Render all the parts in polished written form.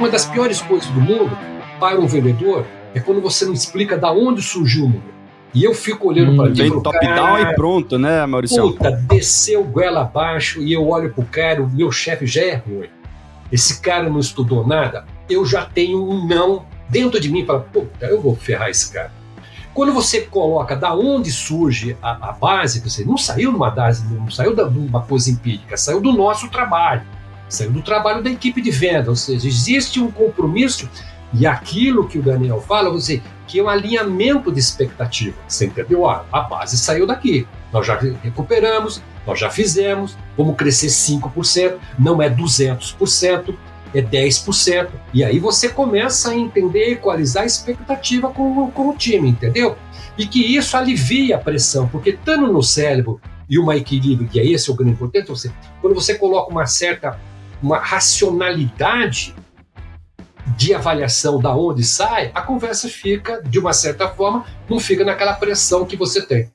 Uma das piores coisas do mundo para um vendedor é quando você não explica da onde surgiu o número. E eu fico olhando para ti e falo, top-down e pronto, né, Maurício? Puta, desceu goela abaixo e eu olho pro cara, o meu chefe já é ruim. Esse cara não estudou nada, eu já tenho um não dentro de mim, falo, puta, eu vou ferrar esse cara. Quando você coloca da onde surge a base, você não saiu numa base, não saiu de uma coisa empírica, saiu do nosso trabalho, saiu do trabalho da equipe de venda, ou seja, existe um compromisso e aquilo que o Daniel fala, você, que é um alinhamento de expectativa, você entendeu? A base saiu daqui, nós já recuperamos, nós já fizemos, vamos crescer 5%, não é 200%, é 10%, e aí você começa a entender, equalizar a expectativa com o time, entendeu? E que isso alivia a pressão, porque estando no cérebro e um equilíbrio, e aí esse é o grande importante, quando você coloca uma racionalidade de avaliação da onde sai, a conversa fica, de uma certa forma, não fica naquela pressão que você tem.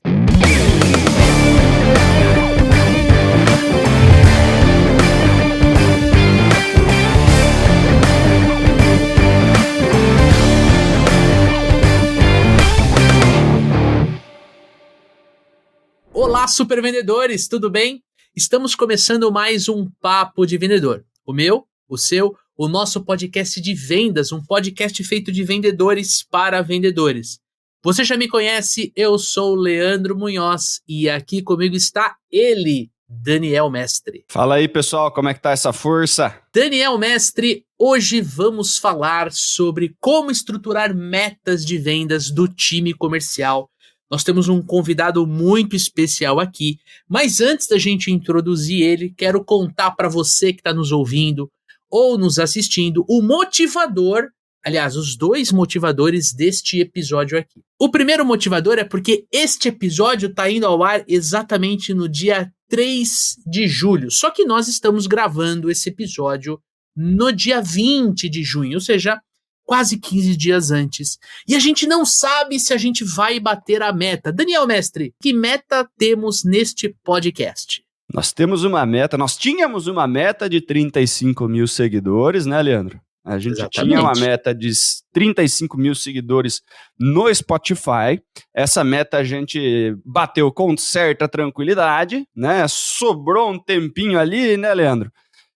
Olá, super vendedores, tudo bem? Estamos começando mais um Papo de Vendedor. O meu, o seu, o nosso podcast de vendas, um podcast feito de vendedores para vendedores. Você já me conhece, eu sou o Leandro Munhoz e aqui comigo está ele, Daniel Mestre. Fala aí, pessoal, como é que tá essa força? Daniel Mestre, hoje vamos falar sobre como estruturar metas de vendas do time comercial. Nós temos um convidado muito especial aqui, mas antes da gente introduzir ele, quero contar para você que está nos ouvindo ou nos assistindo o motivador, aliás, os dois motivadores deste episódio aqui. O primeiro motivador é porque este episódio está indo ao ar exatamente no dia 3 de julho, só que nós estamos gravando esse episódio no dia 20 de junho, ou seja, quase 15 dias antes. E a gente não sabe se a gente vai bater a meta. Daniel Mestre, que meta temos neste podcast? Nós tínhamos uma meta de 35 mil seguidores, né, Leandro? A gente tinha uma meta de 35 mil seguidores no Spotify. Essa meta a gente bateu com certa tranquilidade, né? Sobrou um tempinho ali, né, Leandro?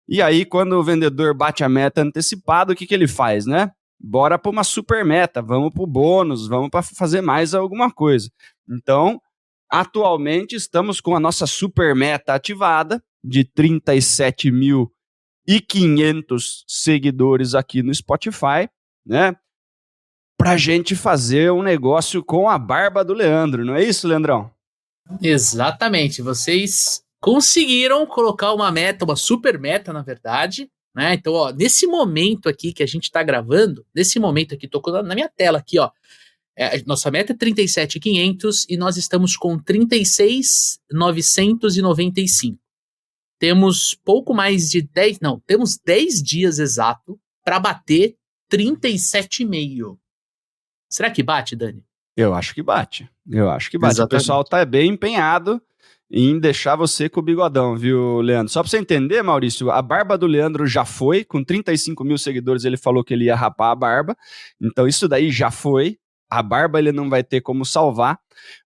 E aí, quando o vendedor bate a meta antecipado, o que ele faz, né? Bora para uma super meta, vamos para o bônus, vamos para fazer mais alguma coisa. Então, atualmente estamos com a nossa super meta ativada de 37.500 seguidores aqui no Spotify, né? Pra gente fazer um negócio com a barba do Leandro, não é isso, Leandrão? Exatamente, vocês conseguiram colocar uma meta, uma super meta, na verdade, né? Então, ó, nesse momento aqui que a gente tá gravando, nesse momento aqui, tocou na minha tela aqui, ó, nossa meta é 37.500 e nós estamos com 36.995. Temos pouco mais de 10, não, temos 10 dias exato para bater 37,5. Será que bate, Dani? Eu acho que bate. Exatamente. O pessoal tá bem empenhado em deixar você com o bigodão, viu, Leandro? Só pra você entender, Maurício, a barba do Leandro já foi, com 35 mil seguidores ele falou que ele ia rapar a barba, então isso daí já foi, a barba ele não vai ter como salvar,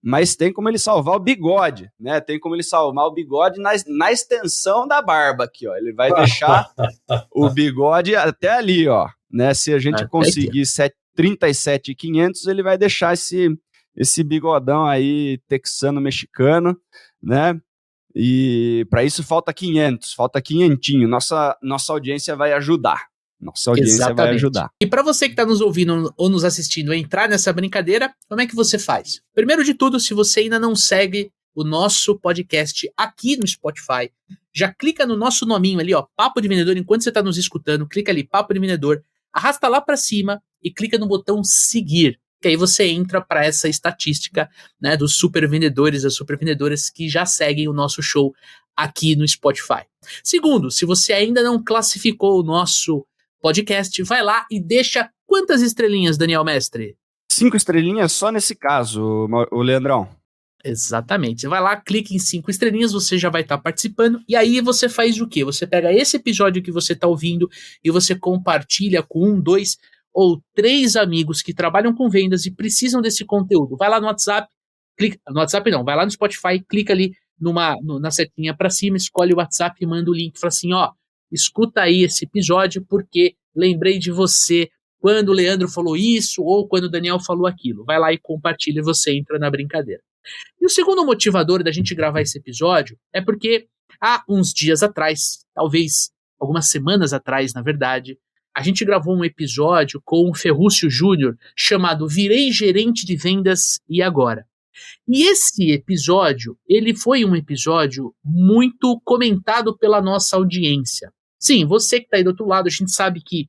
mas tem como ele salvar o bigode, né? Tem como ele salvar o bigode na extensão da barba aqui, ó, ele vai deixar o bigode até ali, ó, né? Se a gente conseguir 37.500, ele vai deixar esse bigodão aí texano-mexicano, né? E para isso falta 500, falta quinhentinho. Nossa audiência vai ajudar. Vai ajudar. E para você que está nos ouvindo ou nos assistindo entrar nessa brincadeira, como é que você faz? Primeiro de tudo, se você ainda não segue o nosso podcast aqui no Spotify, já clica no nosso nominho ali, ó, Papo de Vendedor, enquanto você está nos escutando, clica ali, Papo de Vendedor, arrasta lá para cima e clica no botão seguir, que aí você entra para essa estatística, né, dos super vendedores, das super vendedoras que já seguem o nosso show aqui no Spotify. Segundo, se você ainda não classificou o nosso podcast, vai lá e deixa quantas estrelinhas, Daniel Mestre? 5 estrelinhas só nesse caso, o Leandrão. Exatamente. Você vai lá, clica em 5 estrelinhas, você já vai estar participando. E aí você faz o quê? Você pega esse episódio que você está ouvindo e você compartilha com 1, 2 ou 3 amigos que trabalham com vendas e precisam desse conteúdo. Vai lá no WhatsApp, clica, no WhatsApp não, vai lá no Spotify, clica ali na setinha para cima, escolhe o WhatsApp e manda o link. Fala assim, ó, escuta aí esse episódio porque lembrei de você quando o Leandro falou isso ou quando o Daniel falou aquilo. Vai lá e compartilha e você entra na brincadeira. E o segundo motivador da gente gravar esse episódio é porque há uns dias atrás, talvez algumas semanas atrás, na verdade, a gente gravou um episódio com o Ferrúcio Júnior chamado Virei Gerente de Vendas e Agora. E esse episódio, ele foi um episódio muito comentado pela nossa audiência. Sim, você que está aí do outro lado, a gente sabe que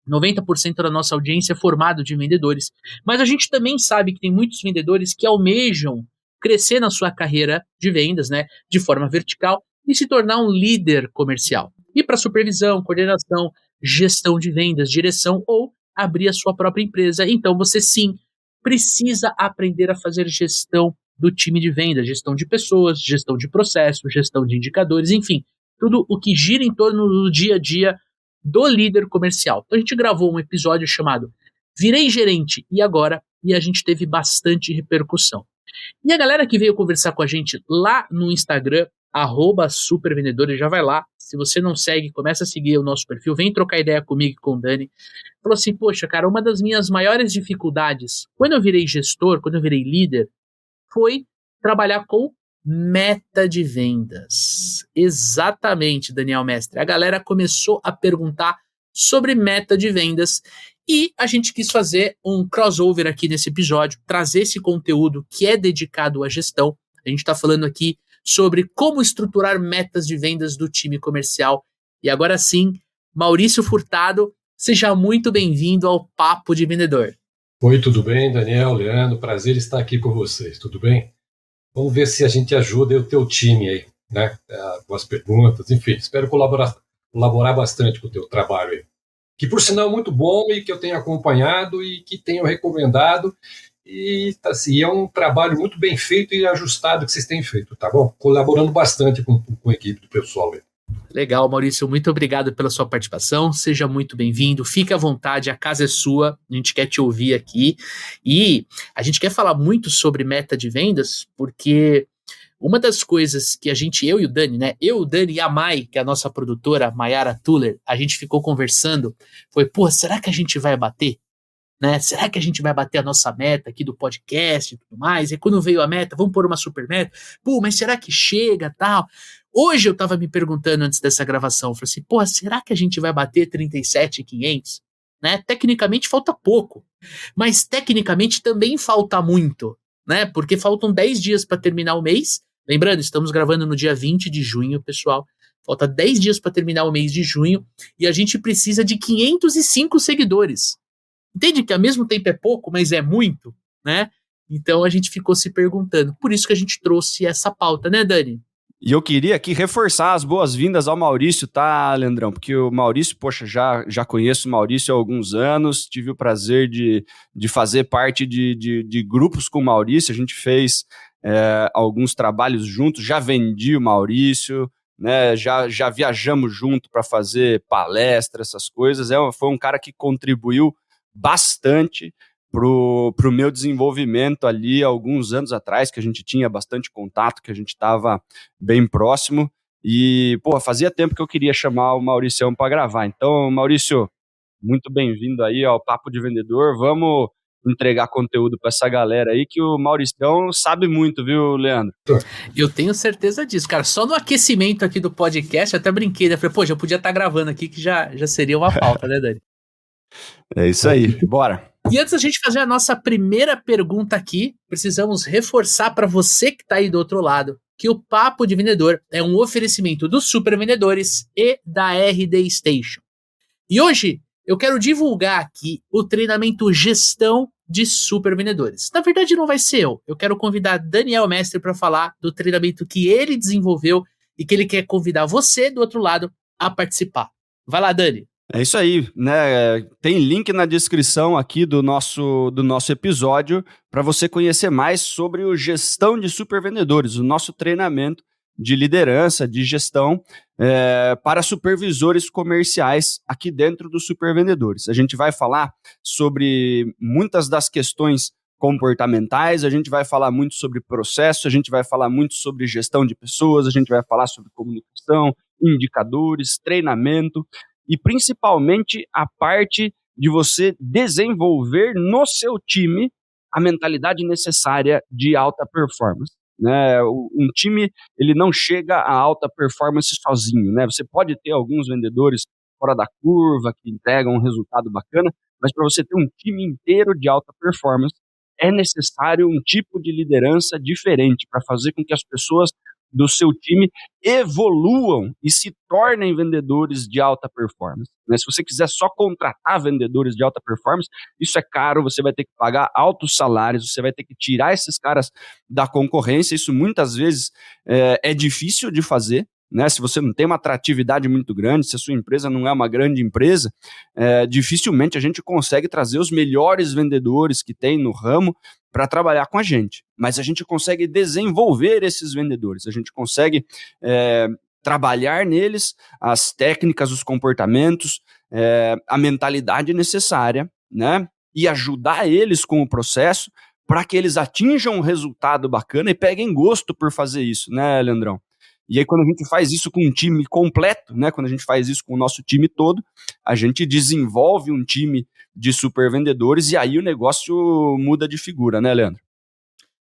90% da nossa audiência é formado de vendedores, mas a gente também sabe que tem muitos vendedores que almejam crescer na sua carreira de vendas, né, de forma vertical e se tornar um líder comercial. Ir para supervisão, coordenação, gestão de vendas, direção ou abrir a sua própria empresa. Então você sim precisa aprender a fazer gestão do time de vendas, gestão de pessoas, gestão de processos, gestão de indicadores, enfim, tudo o que gira em torno do dia a dia do líder comercial. Então a gente gravou um episódio chamado Virei Gerente e Agora, e a gente teve bastante repercussão. E a galera que veio conversar com a gente lá no Instagram, @supervendedores, já vai lá. Se você não segue, começa a seguir o nosso perfil, vem trocar ideia comigo e com o Dani. Falou assim, poxa, cara, uma das minhas maiores dificuldades, quando eu virei gestor, quando eu virei líder, foi trabalhar com meta de vendas. Exatamente, Daniel Mestre. A galera começou a perguntar sobre meta de vendas e a gente quis fazer um crossover aqui nesse episódio, trazer esse conteúdo que é dedicado à gestão. A gente está falando aqui sobre como estruturar metas de vendas do time comercial. E agora sim, Maurício Furtado, seja muito bem-vindo ao Papo de Vendedor. Oi, tudo bem, Daniel, Leandro? Prazer estar aqui com vocês, tudo bem? Vamos ver se a gente ajuda o teu time aí, né? Com as perguntas, enfim, espero colaborar bastante com o teu trabalho aí. Que, por sinal, é muito bom e que eu tenho acompanhado e que tenho recomendado. E assim, é um trabalho muito bem feito e ajustado que vocês têm feito, tá bom? Colaborando bastante com a equipe do pessoal aí. Legal, Maurício, muito obrigado pela sua participação, seja muito bem-vindo, fique à vontade, a casa é sua, a gente quer te ouvir aqui e a gente quer falar muito sobre meta de vendas, porque uma das coisas que eu e o Dani, né, o Dani e a Mai, que é a nossa produtora, Mayara Tuller, a gente ficou conversando, foi, pô, será que a gente vai bater? Né? Será que a gente vai bater a nossa meta aqui do podcast e tudo mais? E quando veio a meta, vamos pôr uma super meta? Pô, mas será que chega, tal? Hoje eu tava me perguntando antes dessa gravação, eu falei assim, pô, será que a gente vai bater 37.500? Né? Tecnicamente falta pouco, mas tecnicamente também falta muito, né? Porque faltam 10 dias para terminar o mês. Lembrando, estamos gravando no dia 20 de junho, pessoal. Falta 10 dias para terminar o mês de junho e a gente precisa de 505 seguidores. Entende que ao mesmo tempo é pouco, mas é muito, né? Então a gente ficou se perguntando. Por isso que a gente trouxe essa pauta, né, Dani? E eu queria aqui reforçar as boas-vindas ao Maurício, tá, Leandrão? Porque o Maurício, poxa, já conheço o Maurício há alguns anos, tive o prazer de fazer parte de grupos com o Maurício, a gente fez alguns trabalhos juntos, já vendi o Maurício, né? Já viajamos junto para fazer palestra, essas coisas. Foi um cara que contribuiu bastante pro meu desenvolvimento ali alguns anos atrás, que a gente tinha bastante contato, que a gente estava bem próximo e, pô, fazia tempo que eu queria chamar o Mauricião para gravar. Então, Maurício, muito bem-vindo aí ao Papo de Vendedor. Vamos entregar conteúdo para essa galera aí que o Mauricião sabe muito, viu, Leandro? Eu tenho certeza disso, cara. Só no aquecimento aqui do podcast, eu até brinquei, né? Falei, pô, já podia estar gravando aqui, que já seria uma pauta, né, Dani? É isso aí, bora. E antes da gente fazer a nossa primeira pergunta aqui, precisamos reforçar para você que está aí do outro lado que o Papo de Vendedor é um oferecimento dos Super Vendedores e da RD Station. E hoje eu quero divulgar aqui o treinamento Gestão de Super Vendedores. Na verdade não vai ser eu quero convidar Daniel Mestre para falar do treinamento que ele desenvolveu e que ele quer convidar você do outro lado a participar. Vai lá, Dani. É isso aí, né? Tem link na descrição aqui do nosso episódio para você conhecer mais sobre o Gestão de Supervendedores, o nosso treinamento de liderança, de gestão para supervisores comerciais aqui dentro dos Supervendedores. A gente vai falar sobre muitas das questões comportamentais, a gente vai falar muito sobre processo, a gente vai falar muito sobre gestão de pessoas, a gente vai falar sobre comunicação, indicadores, treinamento e principalmente a parte de você desenvolver no seu time a mentalidade necessária de alta performance. Né? Um time ele não chega a alta performance sozinho. Né? Você pode ter alguns vendedores fora da curva que entregam um resultado bacana, mas para você ter um time inteiro de alta performance, é necessário um tipo de liderança diferente para fazer com que as pessoas do seu time evoluam e se tornem vendedores de alta performance. Né? Se você quiser só contratar vendedores de alta performance, isso é caro, você vai ter que pagar altos salários, você vai ter que tirar esses caras da concorrência, isso muitas vezes é difícil de fazer. Né? Se você não tem uma atratividade muito grande, se a sua empresa não é uma grande empresa, dificilmente a gente consegue trazer os melhores vendedores que tem no ramo para trabalhar com a gente. Mas a gente consegue desenvolver esses vendedores, a gente consegue trabalhar neles as técnicas, os comportamentos, a mentalidade necessária, né? E ajudar eles com o processo para que eles atinjam um resultado bacana e peguem gosto por fazer isso, né, Leandrão? E aí, quando a gente faz isso com um time completo, né, quando a gente faz isso com o nosso time todo, a gente desenvolve um time de supervendedores e aí o negócio muda de figura, né, Leandro?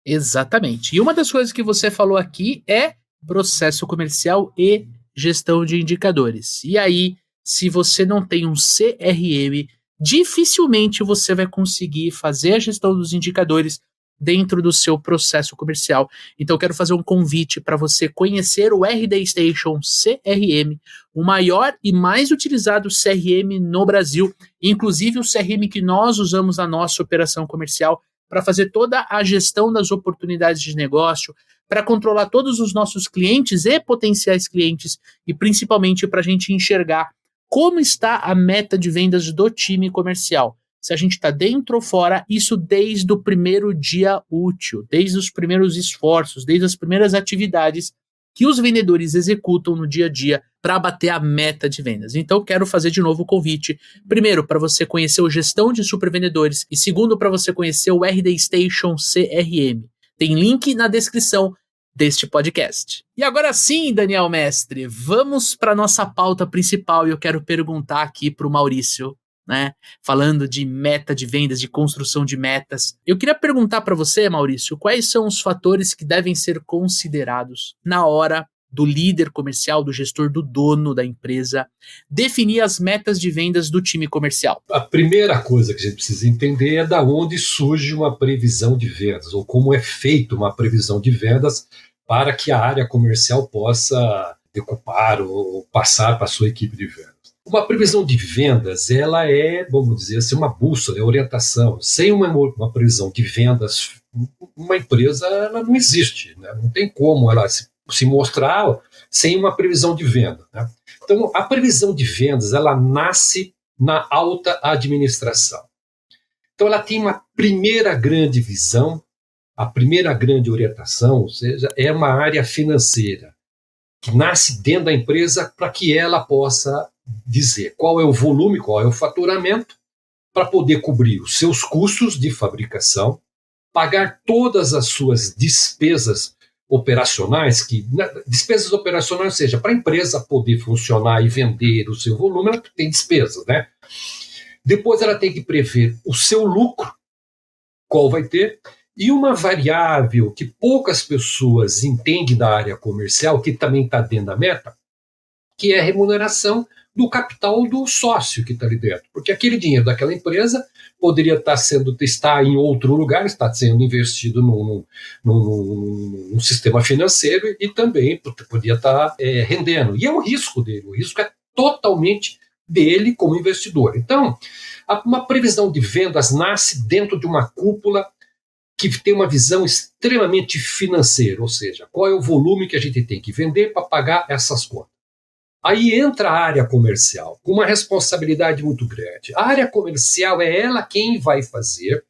Exatamente. E uma das coisas que você falou aqui é processo comercial e gestão de indicadores. E aí, se você não tem um CRM, dificilmente você vai conseguir fazer a gestão dos indicadores dentro do seu processo comercial. Então eu quero fazer um convite para você conhecer o RD Station CRM, o maior e mais utilizado CRM no Brasil, inclusive o CRM que nós usamos na nossa operação comercial para fazer toda a gestão das oportunidades de negócio, para controlar todos os nossos clientes e potenciais clientes e principalmente para a gente enxergar como está a meta de vendas do time comercial. Se a gente está dentro ou fora, isso desde o primeiro dia útil, desde os primeiros esforços, desde as primeiras atividades que os vendedores executam no dia a dia para bater a meta de vendas. Então, quero fazer de novo o convite. Primeiro, para você conhecer o Gestão de Supervendedores e segundo, para você conhecer o RD Station CRM. Tem link na descrição deste podcast. E agora sim, Daniel Mestre, vamos para nossa pauta principal e eu quero perguntar aqui para o Maurício, né, falando de meta de vendas, de construção de metas. Eu queria perguntar para você, Maurício, quais são os fatores que devem ser considerados na hora do líder comercial, do gestor, do dono da empresa, definir as metas de vendas do time comercial? A primeira coisa que a gente precisa entender é da onde surge uma previsão de vendas, ou como é feita uma previsão de vendas para que a área comercial possa decupar ou passar para a sua equipe de vendas. Uma previsão de vendas, ela é, vamos dizer assim, uma bússola, é orientação. Sem uma previsão de vendas, uma empresa ela não existe, né? Não tem como ela se mostrar sem uma previsão de venda, né? Então, a previsão de vendas, ela nasce na alta administração. Então, ela tem uma primeira grande visão, a primeira grande orientação, ou seja, é uma área financeira, que nasce dentro da empresa para que ela possa dizer qual é o volume, qual é o faturamento, para poder cobrir os seus custos de fabricação, pagar todas as suas despesas operacionais, despesas operacionais, ou seja, para a empresa poder funcionar e vender o seu volume, ela tem despesas, né? Depois ela tem que prever o seu lucro, qual vai ter, e uma variável que poucas pessoas entendem da área comercial, que também está dentro da meta, que é a remuneração do capital do sócio que está ali dentro. Porque aquele dinheiro daquela empresa poderia estar em outro lugar, está sendo investido num sistema financeiro e também podia estar rendendo. E é o risco dele, o risco é totalmente dele como investidor. Então, uma previsão de vendas nasce dentro de uma cúpula que tem uma visão extremamente financeira, ou seja, qual é o volume que a gente tem que vender para pagar essas contas. Aí entra a área comercial, com uma responsabilidade muito grande. A área comercial é ela quem vai fazer,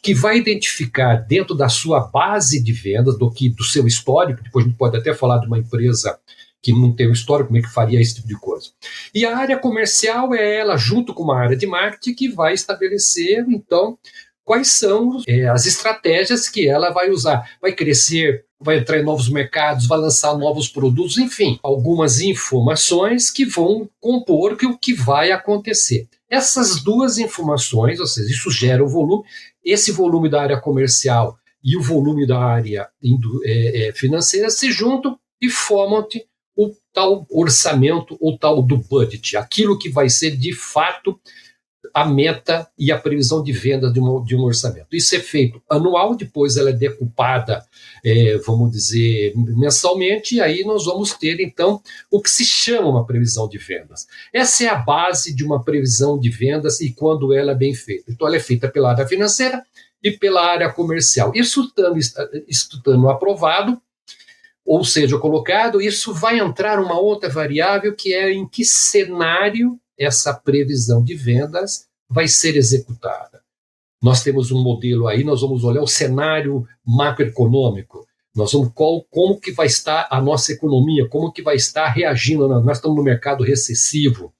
que vai identificar dentro da sua base de vendas, do seu histórico, depois a gente pode até falar de uma empresa que não tem um histórico, como é que faria esse tipo de coisa. E a área comercial é ela, junto com uma área de marketing, que vai estabelecer, então, quais são as estratégias que ela vai usar. Vai crescer, vai entrar em novos mercados, vai lançar novos produtos, enfim, algumas informações que vão compor o que vai acontecer. Essas duas informações, ou seja, isso gera o volume, esse volume da área comercial e o volume da área financeira se juntam e formam o tal orçamento, o tal do budget, aquilo que vai ser de fato a meta e a previsão de venda de um orçamento. Isso é feito anual, depois ela é decupada, vamos dizer, mensalmente, e aí nós vamos ter, então, o que se chama uma previsão de vendas. Essa é a base de uma previsão de vendas e quando ela é bem feita. Então, ela é feita pela área financeira e pela área comercial. Isso estando aprovado, ou seja, colocado, isso vai entrar uma outra variável que é em que cenário essa previsão de vendas vai ser executada. Nós temos um modelo aí, nós vamos olhar o cenário macroeconômico, nós vamos como que vai estar a nossa economia, como que vai estar reagindo, nós estamos no mercado recessivo,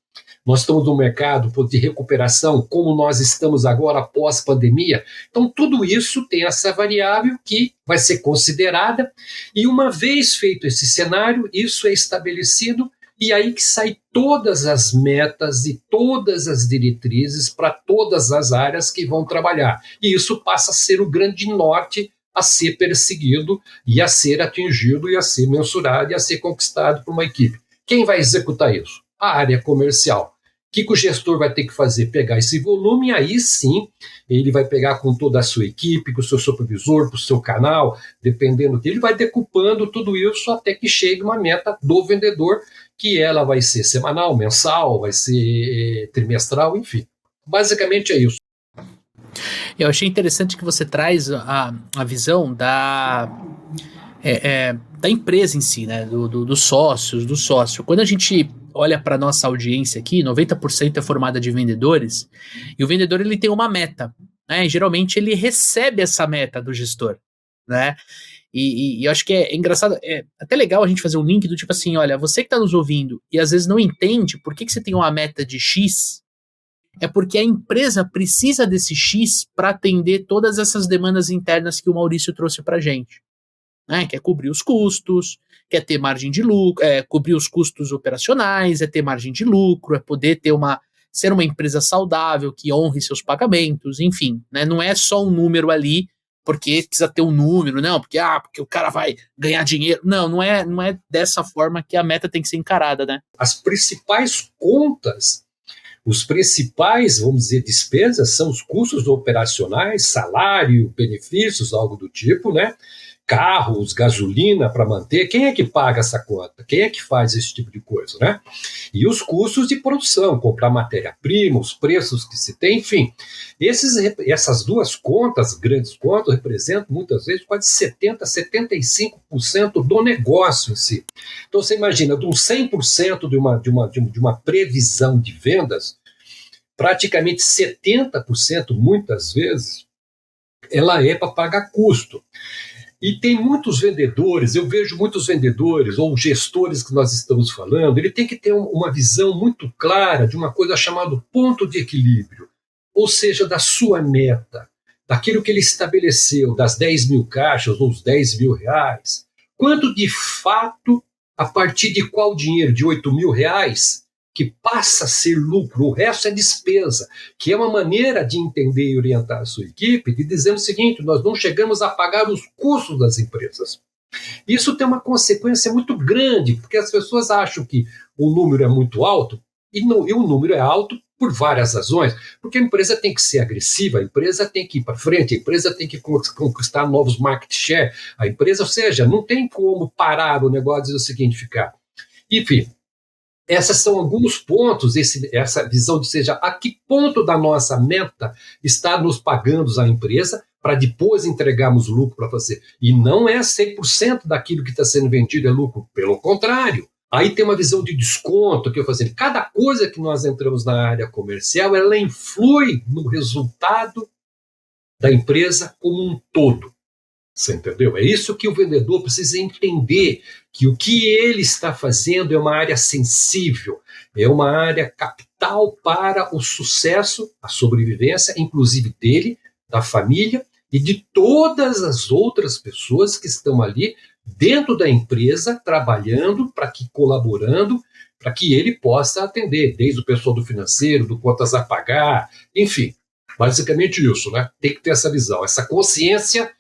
nós estamos no mercado de recuperação, como nós estamos agora pós-pandemia. Então, tudo isso tem essa variável que vai ser considerada e uma vez feito esse cenário, isso é estabelecido e aí que saem todas as metas e todas as diretrizes para todas as áreas que vão trabalhar. E isso passa a ser o grande norte a ser perseguido e a ser atingido e a ser mensurado e a ser conquistado por uma equipe. Quem vai executar isso? A área comercial. O que o gestor vai ter que fazer? Pegar esse volume e aí sim ele vai pegar com toda a sua equipe, com o seu supervisor, com o seu canal, dependendo dele, vai decupando tudo isso até que chegue uma meta do vendedor, que ela vai ser semanal, mensal, vai ser trimestral, enfim. Basicamente é isso. Eu achei interessante que você traz a visão da empresa em si, né? Dos sócios, do sócio. Quando a gente olha para a nossa audiência aqui, 90% é formada de vendedores, e o vendedor ele tem uma meta, né? E geralmente ele recebe essa meta do gestor, né? E eu acho que é engraçado, é até legal a gente fazer um link do tipo assim, olha, você que está nos ouvindo e às vezes não entende por que você tem uma meta de X, é porque a empresa precisa desse X para atender todas essas demandas internas que o Maurício trouxe para a gente. Né? Quer cobrir os custos, quer ter margem de lucro, cobrir os custos operacionais, é ter margem de lucro, é poder ser uma empresa saudável, que honre seus pagamentos, enfim, né? Não é só um número ali, porque precisa ter um número, não, porque o cara vai ganhar dinheiro. Não é dessa forma que a meta tem que ser encarada, né? As principais contas, os principais, vamos dizer, despesas são os custos operacionais, salário, benefícios, algo do tipo, né? Carros, gasolina para manter, quem é que paga essa conta? Quem é que faz esse tipo de coisa, né? E os custos de produção, comprar matéria-prima, os preços que se tem, enfim. Essas duas contas, grandes contas, representam muitas vezes quase 70%, 75% do negócio em si. Então você imagina, de uns 100% de uma previsão de vendas, praticamente 70%, muitas vezes, ela é para pagar custo. E tem muitos vendedores, eu vejo muitos vendedores ou gestores que nós estamos falando, ele tem que ter uma visão muito clara de uma coisa chamada ponto de equilíbrio, ou seja, da sua meta, daquilo que ele estabeleceu, das 10 mil caixas ou os 10 mil reais. Quanto de fato, a partir de qual dinheiro? De 8 mil reais? Que passa a ser lucro, o resto é despesa, que é uma maneira de entender e orientar a sua equipe, de dizer o seguinte, nós não chegamos a pagar os custos das empresas. Isso tem uma consequência muito grande, porque as pessoas acham que o número é muito alto, e o número é alto por várias razões, porque a empresa tem que ser agressiva, a empresa tem que ir para frente, a empresa tem que conquistar novos market share, a empresa, ou seja, não tem como parar o negócio e dizer o seguinte, ficar. Enfim, esses são alguns pontos, essa visão de seja a que ponto da nossa meta está nos pagando a empresa para depois entregarmos lucro para fazer. E não é 100% daquilo que está sendo vendido é lucro, pelo contrário. Aí tem uma visão de desconto que eu fazendo. Cada coisa que nós entramos na área comercial, ela influi no resultado da empresa como um todo. Você entendeu? É isso que o vendedor precisa entender, que o que ele está fazendo é uma área sensível, é uma área capital para o sucesso, a sobrevivência, inclusive dele, da família e de todas as outras pessoas que estão ali dentro da empresa, trabalhando, colaborando, para que ele possa atender, desde o pessoal do financeiro, do contas a pagar, enfim, basicamente isso, né? Tem que ter essa visão, essa consciência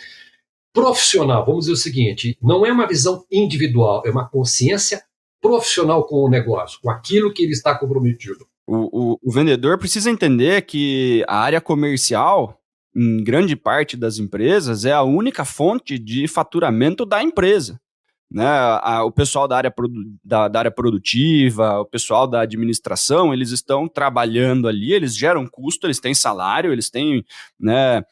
profissional. Vamos dizer o seguinte, não é uma visão individual, é uma consciência profissional com o negócio, com aquilo que ele está comprometido. O vendedor precisa entender que a área comercial, em grande parte das empresas, é a única fonte de faturamento da empresa. Né? O pessoal da área produtiva, o pessoal da administração, eles estão trabalhando ali, eles geram custo, eles têm salário, eles têm, né,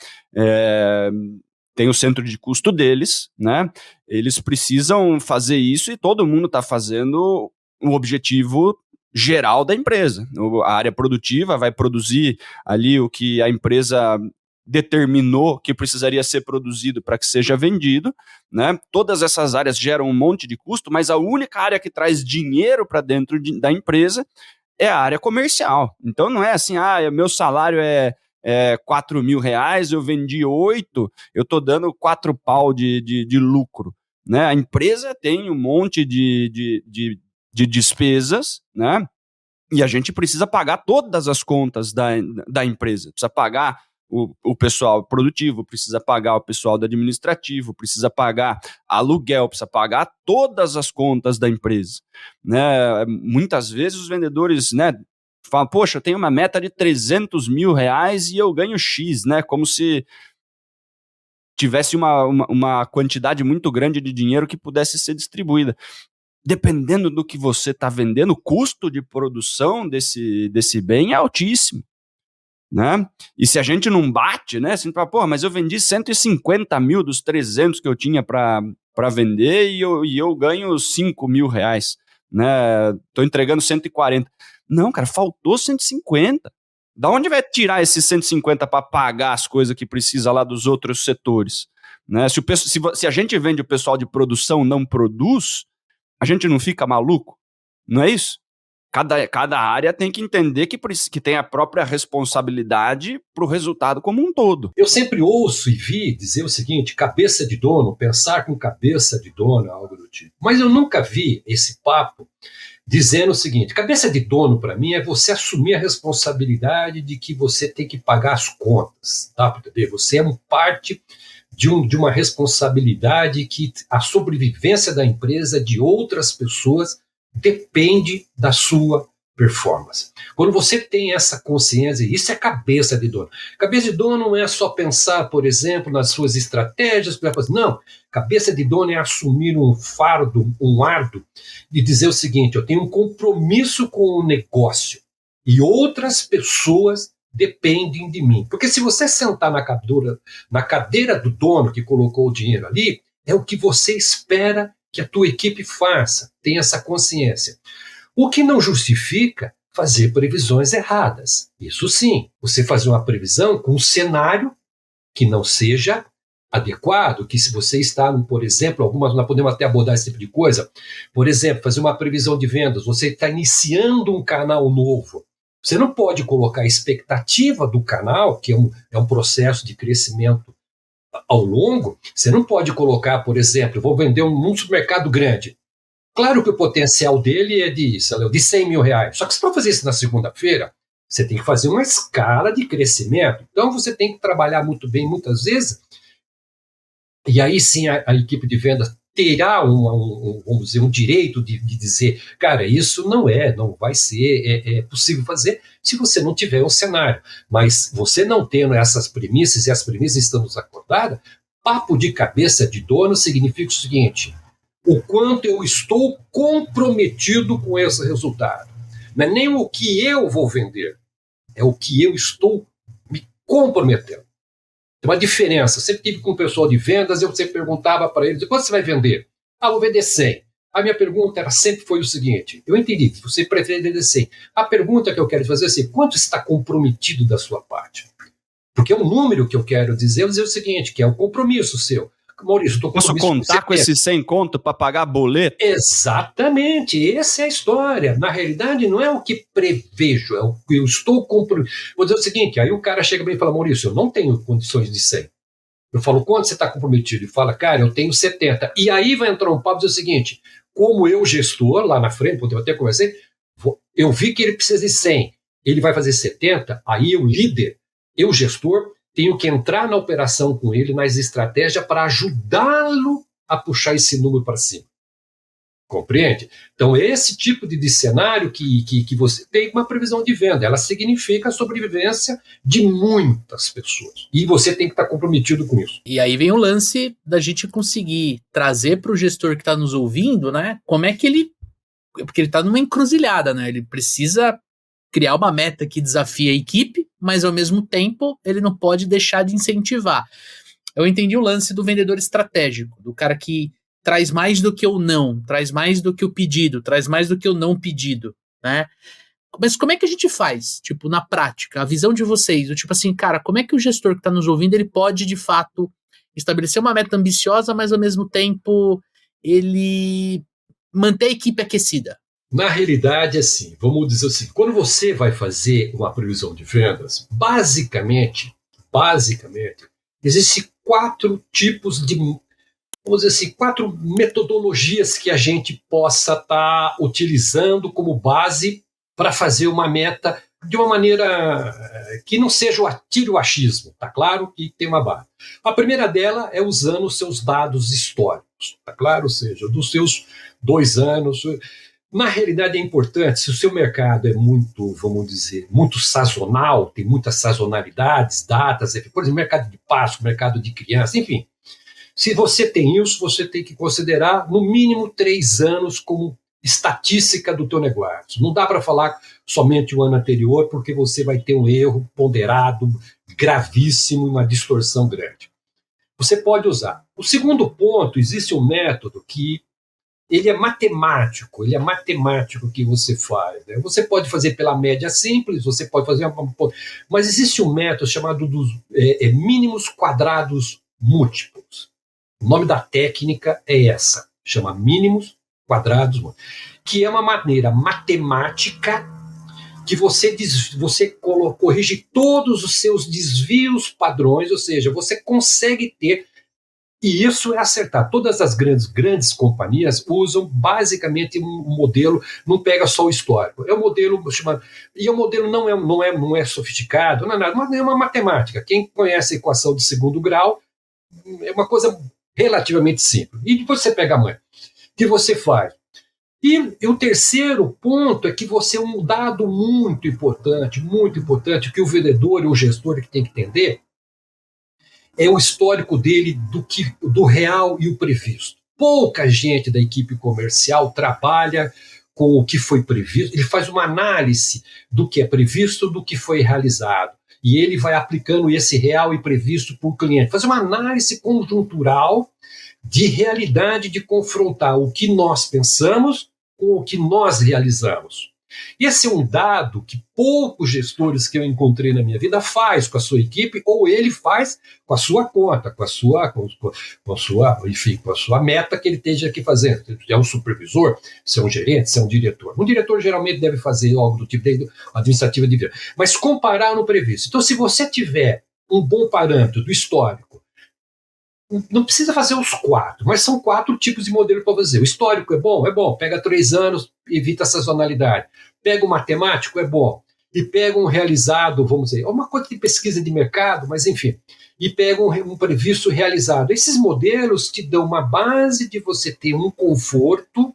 tem o centro de custo deles, né? Eles precisam fazer isso e todo mundo está fazendo o objetivo geral da empresa. A área produtiva vai produzir ali o que a empresa determinou que precisaria ser produzido para que seja vendido, né? Todas essas áreas geram um monte de custo, mas a única área que traz dinheiro para dentro da empresa é a área comercial. Então não é assim, meu salário é 4 mil reais, eu vendi 8, eu estou dando 4 pau de lucro. Né? A empresa tem um monte de despesas, né? E a gente precisa pagar todas as contas da empresa. Precisa pagar o pessoal produtivo, precisa pagar o pessoal do administrativo, precisa pagar aluguel, precisa pagar todas as contas da empresa. Né? Muitas vezes os vendedores, né, falam, poxa, eu tenho uma meta de 300 mil reais e eu ganho X, né? Como se tivesse uma quantidade muito grande de dinheiro que pudesse ser distribuída. Dependendo do que você está vendendo, o custo de produção desse bem é altíssimo. Né? E se a gente não bate, né? Assim, mas eu vendi 150 mil dos 300 que eu tinha para vender e eu ganho 5 mil reais. Né? Estou entregando 140. Não, cara, faltou 150. Da onde vai tirar esses 150 para pagar as coisas que precisa lá dos outros setores? Né? Se a gente vende, o pessoal de produção não produz, a gente não fica maluco? Não é isso? Cada área tem que entender que tem a própria responsabilidade para o resultado como um todo. Eu sempre ouço e vi dizer o seguinte, cabeça de dono, pensar com cabeça de dono, algo do tipo. Mas eu nunca vi esse papo dizendo o seguinte, cabeça de dono para mim é você assumir a responsabilidade de que você tem que pagar as contas, tá? Porque você é parte de uma responsabilidade que a sobrevivência da empresa, de outras pessoas, depende da sua performance. Quando você tem essa consciência, isso é cabeça de dono. Cabeça de dono não é só pensar, por exemplo, nas suas estratégias, não. Cabeça de dono é assumir um fardo, um ardo, e dizer o seguinte, eu tenho um compromisso com o negócio e outras pessoas dependem de mim. Porque se você sentar na cadeira do dono que colocou o dinheiro ali, é o que você espera que a tua equipe faça, tenha essa consciência. O que não justifica fazer previsões erradas. Isso sim, você fazer uma previsão com um cenário que não seja adequado, que se você está, por exemplo, nós podemos até abordar esse tipo de coisa, por exemplo, fazer uma previsão de vendas, você está iniciando um canal novo, você não pode colocar a expectativa do canal, que é um processo de crescimento ao longo, você não pode colocar, por exemplo, vou vender num supermercado grande. Claro que o potencial dele é de 100 mil reais. Só que se for fazer isso na segunda-feira, você tem que fazer uma escala de crescimento. Então você tem que trabalhar muito bem, muitas vezes, e aí sim a equipe de vendas terá vamos dizer, um direito de dizer, cara, isso não vai ser, é possível fazer se você não tiver um cenário. Mas você não tendo essas premissas, e as premissas estão acordadas, papo de cabeça de dono significa o seguinte, o quanto eu estou comprometido com esse resultado. Não é nem o que eu vou vender, é o que eu estou me comprometendo. Tem uma diferença. Eu sempre tive com o pessoal de vendas, eu sempre perguntava para eles, quanto você vai vender? Vou vender 100. A minha pergunta sempre foi o seguinte, eu entendi, você prefere dizer, a pergunta que eu quero fazer é assim, quanto está comprometido da sua parte? Porque é um número que eu quero dizer o seguinte, que é o compromisso seu. Maurício, estou Posso contar com esse 100 conto para pagar boleto? Exatamente, essa é a história. Na realidade, não é o que prevejo, é o que eu estou comprometido. Vou dizer o seguinte, aí o cara chega bem e fala, Maurício, eu não tenho condições de 100. Eu falo, quanto você está comprometido? Ele fala, cara, eu tenho 70. E aí vai entrar um papo e dizer o seguinte, como eu gestor, lá na frente, eu até conversei, eu vi que ele precisa de 100, ele vai fazer 70, aí eu líder, eu gestor, tenho que entrar na operação com ele, nas estratégias, para ajudá-lo a puxar esse número para cima. Compreende? Então, esse tipo de cenário que você tem uma previsão de venda, ela significa a sobrevivência de muitas pessoas. E você tem que estar comprometido com isso. E aí vem o lance da gente conseguir trazer para o gestor que está nos ouvindo, né? Como é que ele... Porque ele está numa encruzilhada, né? Ele precisa criar uma meta que desafie a equipe, mas ao mesmo tempo ele não pode deixar de incentivar. Eu entendi o lance do vendedor estratégico, do cara que traz mais do que o não, traz mais do que o pedido, traz mais do que o não pedido, né? Mas como é que a gente faz, tipo, na prática, a visão de vocês, tipo assim, cara, como é que o gestor que está nos ouvindo, ele pode, de fato, estabelecer uma meta ambiciosa, mas ao mesmo tempo ele manter a equipe aquecida? Na realidade, assim, vamos dizer assim, quando você vai fazer uma previsão de vendas, basicamente, existem 4 tipos de, vamos dizer assim, 4 metodologias que a gente possa estar utilizando como base para fazer uma meta de uma maneira que não seja o tiro achismo, tá claro? Que tem uma base. A primeira dela é usando os seus dados históricos, tá claro? Ou seja, dos seus 2 anos... Na realidade é importante, se o seu mercado é muito, vamos dizer, muito sazonal, tem muitas sazonalidades, datas, por exemplo, mercado de Páscoa, mercado de criança, enfim. Se você tem isso, você tem que considerar no mínimo 3 anos como estatística do teu negócio. Não dá para falar somente o ano anterior, porque você vai ter um erro ponderado, gravíssimo, uma distorção grande. Você pode usar. O segundo ponto, existe um método que ele é matemático que você faz. Né? Você pode fazer pela média simples, você pode fazer... Mas existe um método chamado dos mínimos quadrados múltiplos. O nome da técnica é essa, chama mínimos quadrados múltiplos, que é uma maneira matemática que você corrige todos os seus desvios padrões, ou seja, você consegue ter. E isso é acertar. Todas as grandes companhias usam basicamente um modelo, não pega só o histórico. É um modelo chamado. E o modelo não é sofisticado, não é nada, mas é uma matemática. Quem conhece a equação de segundo grau é uma coisa relativamente simples. E depois você pega a mãe. O que você faz? E o terceiro ponto é que você é um dado muito importante, que o vendedor e o gestor que tem que entender. É o histórico dele do real e o previsto. Pouca gente da equipe comercial trabalha com o que foi previsto, ele faz uma análise do que é previsto, do que foi realizado, e ele vai aplicando esse real e previsto para o cliente. Faz uma análise conjuntural de realidade, de confrontar o que nós pensamos com o que nós realizamos. Esse é um dado que poucos gestores que eu encontrei na minha vida faz com a sua equipe, ou ele faz com a sua conta, com a sua meta que ele esteja aqui fazendo. Se é um supervisor, se é um gerente, se é um diretor. Um diretor geralmente deve fazer algo do tipo de administrativa de vida. Mas comparar no previsto. Então, se você tiver um bom parâmetro do histórico, não precisa fazer os 4, mas são 4 tipos de modelo para fazer. O histórico é bom, pega 3 anos, evita a sazonalidade. Pega o matemático, é bom. E pega um realizado, vamos dizer, uma coisa de pesquisa de mercado, mas enfim. E pega um previsto realizado. Esses modelos te dão uma base de você ter um conforto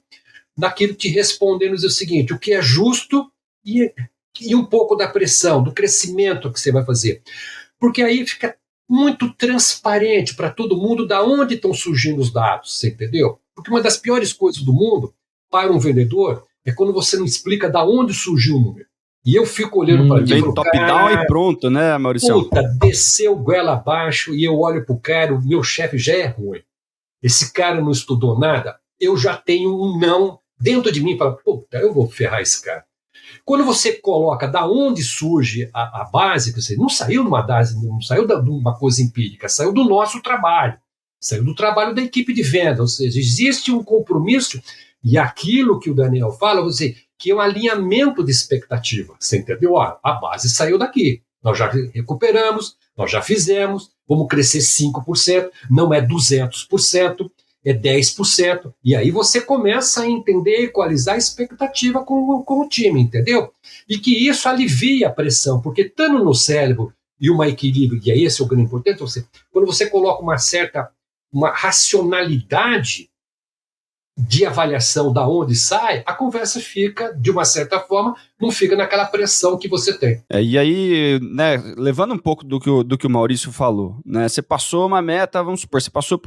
naquilo te respondendo o seguinte, o que é justo e um pouco da pressão, do crescimento que você vai fazer. Porque aí fica muito transparente para todo mundo da onde estão surgindo os dados, você entendeu? Porque uma das piores coisas do mundo para um vendedor é quando você não explica da onde surgiu o número. E eu fico olhando para aquilo. Bem top-down e pronto, né, Maurício? Puta, desceu goela abaixo e eu olho pro cara, o meu chefe já é ruim. Esse cara não estudou nada. eu já tenho um não dentro de mim, fala, puta, eu vou ferrar esse cara. Quando você coloca da onde surge a base, você não saiu de uma coisa empírica, saiu do nosso trabalho, saiu do trabalho da equipe de venda, ou seja, existe um compromisso, e aquilo que o Daniel fala, você, que é um alinhamento de expectativa, você entendeu? A base saiu daqui, nós já recuperamos, nós já fizemos, vamos crescer 5%, não é 200%, é 10%, e aí você começa a entender, equalizar a expectativa com o time, entendeu? E que isso alivia a pressão, porque estando no cérebro e um equilíbrio, e é esse o grande importante, quando você coloca uma racionalidade de avaliação da onde sai, a conversa fica, de uma certa forma, não fica naquela pressão que você tem. E aí, né, levando um pouco do que o Maurício falou, né, você passou uma meta, vamos supor, você passou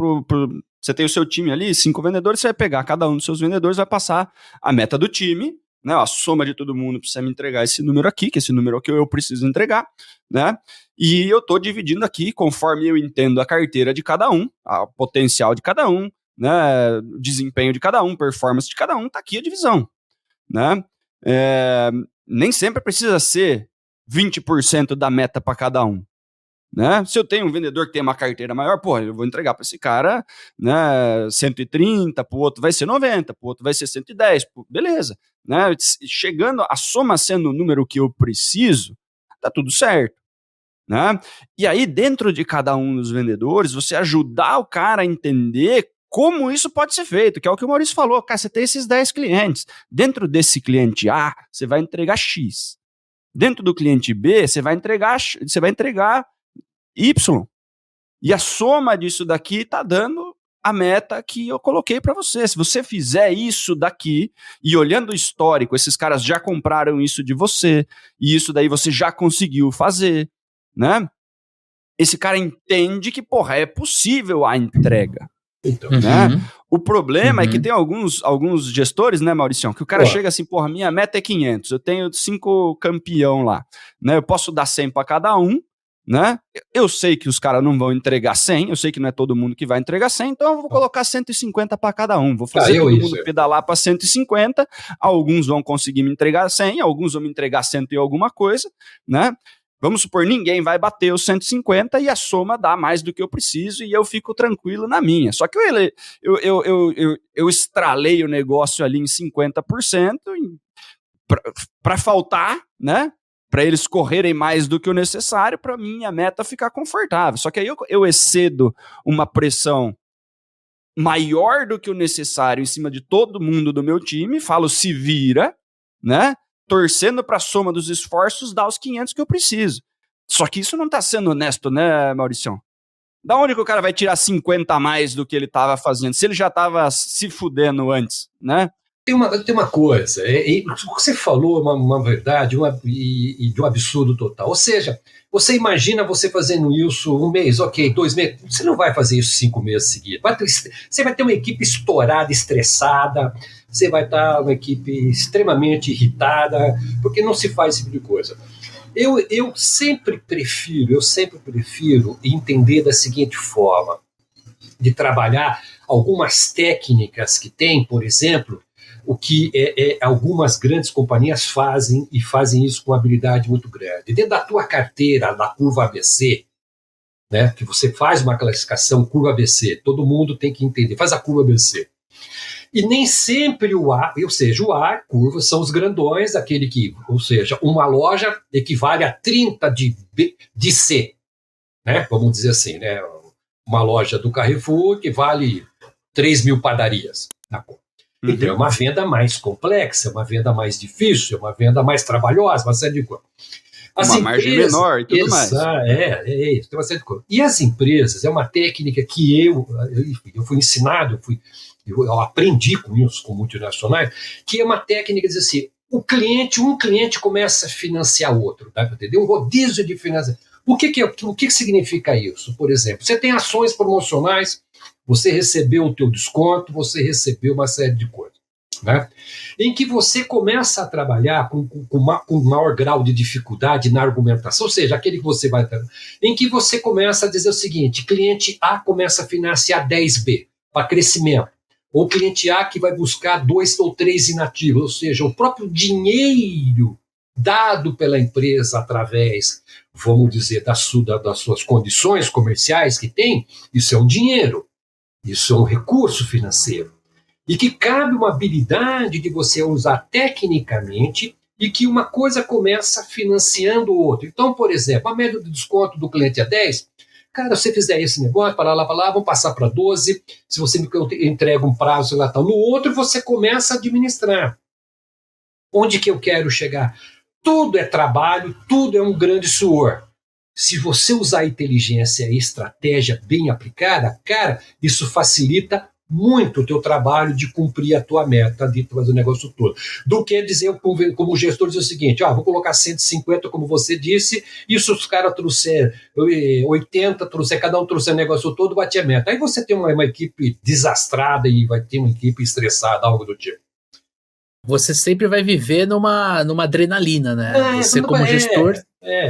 você tem o seu time ali, 5 vendedores, você vai pegar cada um dos seus vendedores, vai passar a meta do time, né, a soma de todo mundo precisa me entregar esse número aqui, que esse número aqui eu preciso entregar, né, e eu estou dividindo aqui, conforme eu entendo a carteira de cada um, o potencial de cada um, né, desempenho de cada um, performance de cada um, tá aqui a divisão, né? Nem sempre precisa ser 20% da meta para cada um, né? Se eu tenho um vendedor que tem uma carteira maior, eu vou entregar para esse cara, né, 130, para o outro vai ser 90, para o outro vai ser 110, beleza, né? Chegando, a soma sendo o número que eu preciso, tá tudo certo, né? E aí, dentro de cada um dos vendedores, você ajudar o cara a entender como isso pode ser feito, que é o que o Maurício falou. Cara, você tem esses 10 clientes. Dentro desse cliente A, você vai entregar X. Dentro do cliente B, você vai entregar Y. E a soma disso daqui está dando a meta que eu coloquei para você. Se você fizer isso daqui, e olhando o histórico, esses caras já compraram isso de você, e isso daí você já conseguiu fazer, né? Esse cara entende que, é possível a entrega. Então, né? O problema é que tem alguns gestores, né, Mauricião, que o cara chega assim, minha meta é 500, eu tenho 5 campeão lá, né, eu posso dar 100 para cada um, né, eu sei que os caras não vão entregar 100, eu sei que não é todo mundo que vai entregar 100, então eu vou colocar 150 para cada um, vou fazer todo mundo pedalar para 150, alguns vão conseguir me entregar 100, alguns vão me entregar 100 e alguma coisa, né. Vamos supor, ninguém vai bater os 150 e a soma dá mais do que eu preciso e eu fico tranquilo na minha. Só que eu estralei o negócio ali em 50% para faltar, né? Para eles correrem mais do que o necessário, para minha meta ficar confortável. Só que aí eu excedo uma pressão maior do que o necessário em cima de todo mundo do meu time, falo, se vira, né? Torcendo para a soma dos esforços, dar os 500 que eu preciso. Só que isso não está sendo honesto, né, Mauricião? Da onde que o cara vai tirar 50 a mais do que ele estava fazendo, se ele já estava se fudendo antes, né? Tem uma coisa, o que você falou é uma verdade e de um absurdo total. Ou seja, você imagina você fazendo isso 1 mês, 2 meses, você não vai fazer isso 5 meses seguidos. Você vai ter uma equipe estourada, estressada, você vai estar uma equipe extremamente irritada, porque não se faz esse tipo de coisa. Eu sempre prefiro entender da seguinte forma, de trabalhar algumas técnicas que tem, por exemplo, o que algumas grandes companhias fazem, e fazem isso com habilidade muito grande. Dentro da tua carteira, da curva ABC, né, que você faz uma classificação curva ABC, todo mundo tem que entender, faz a curva ABC. E nem sempre o A, ou seja, o A, curva, são os grandões, aquele que, ou seja, uma loja equivale a 30 de C, né, vamos dizer assim, né, uma loja do Carrefour que vale 3.000 padarias na conta. Então é uma venda mais complexa, é uma venda mais difícil, é uma venda mais trabalhoa, uma série de coisas. Uma margem menor e tudo mais. Isso, tem uma série de coisas. E as empresas, é uma técnica que eu fui ensinado, eu aprendi com isso, com multinacionais, que é uma técnica de dizer assim, um cliente começa a financiar outro, tá? Entendeu? Um rodízio de financiamento. O que significa isso? Por exemplo, você tem ações promocionais, você recebeu o teu desconto, você recebeu uma série de coisas, né? Em que você começa a trabalhar com maior grau de dificuldade na argumentação, ou seja, aquele que você vai... Em que você começa a dizer o seguinte, cliente A começa a financiar 10B para crescimento, ou o cliente A que vai buscar 2 ou 3 inativos, ou seja, o próprio dinheiro dado pela empresa através, vamos dizer, das suas condições comerciais que tem, isso é um dinheiro, isso é um recurso financeiro. E que cabe uma habilidade de você usar tecnicamente e que uma coisa começa financiando o outro. Então, por exemplo, a média de desconto do cliente é 10. Cara, se você fizer esse negócio, para lá, vamos passar para 12. Se você me entrega um prazo, sei lá, tal. No outro, você começa a administrar. Onde que eu quero chegar? Tudo é trabalho, tudo é um grande suor. Se você usar a inteligência e estratégia bem aplicada, cara, isso facilita muito o teu trabalho de cumprir a tua meta, de fazer o negócio todo. Do que dizer, como gestor, dizer o seguinte, vou colocar 150, como você disse, e se os caras trouxer 80, cada um trouxer o negócio todo, bate a meta. Aí você tem uma equipe desastrada e vai ter uma equipe estressada, algo do tipo. Você sempre vai viver numa adrenalina, né? Você como gestor...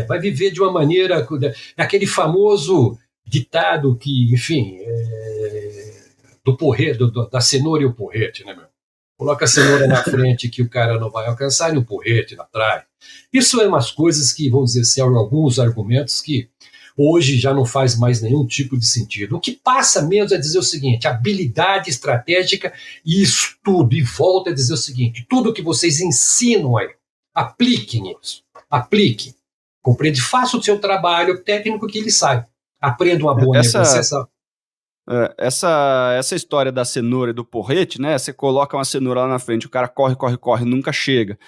vai viver de uma maneira... Aquele famoso ditado que, enfim... do porrete, da cenoura e o porrete, né, meu? Coloca a cenoura na frente que o cara não vai alcançar e o porrete atrás. Isso é umas coisas que, vamos dizer, são alguns argumentos que hoje já não faz mais nenhum tipo de sentido. O que passa mesmo é dizer o seguinte, habilidade estratégica e estudo, e volta a dizer o seguinte, tudo que vocês ensinam aí, apliquem isso, apliquem. Compreende, faça o seu trabalho técnico que ele sai. Aprenda uma boa negociação. Essa história da cenoura e do porrete, né? Você coloca uma cenoura lá na frente, o cara corre, nunca chega.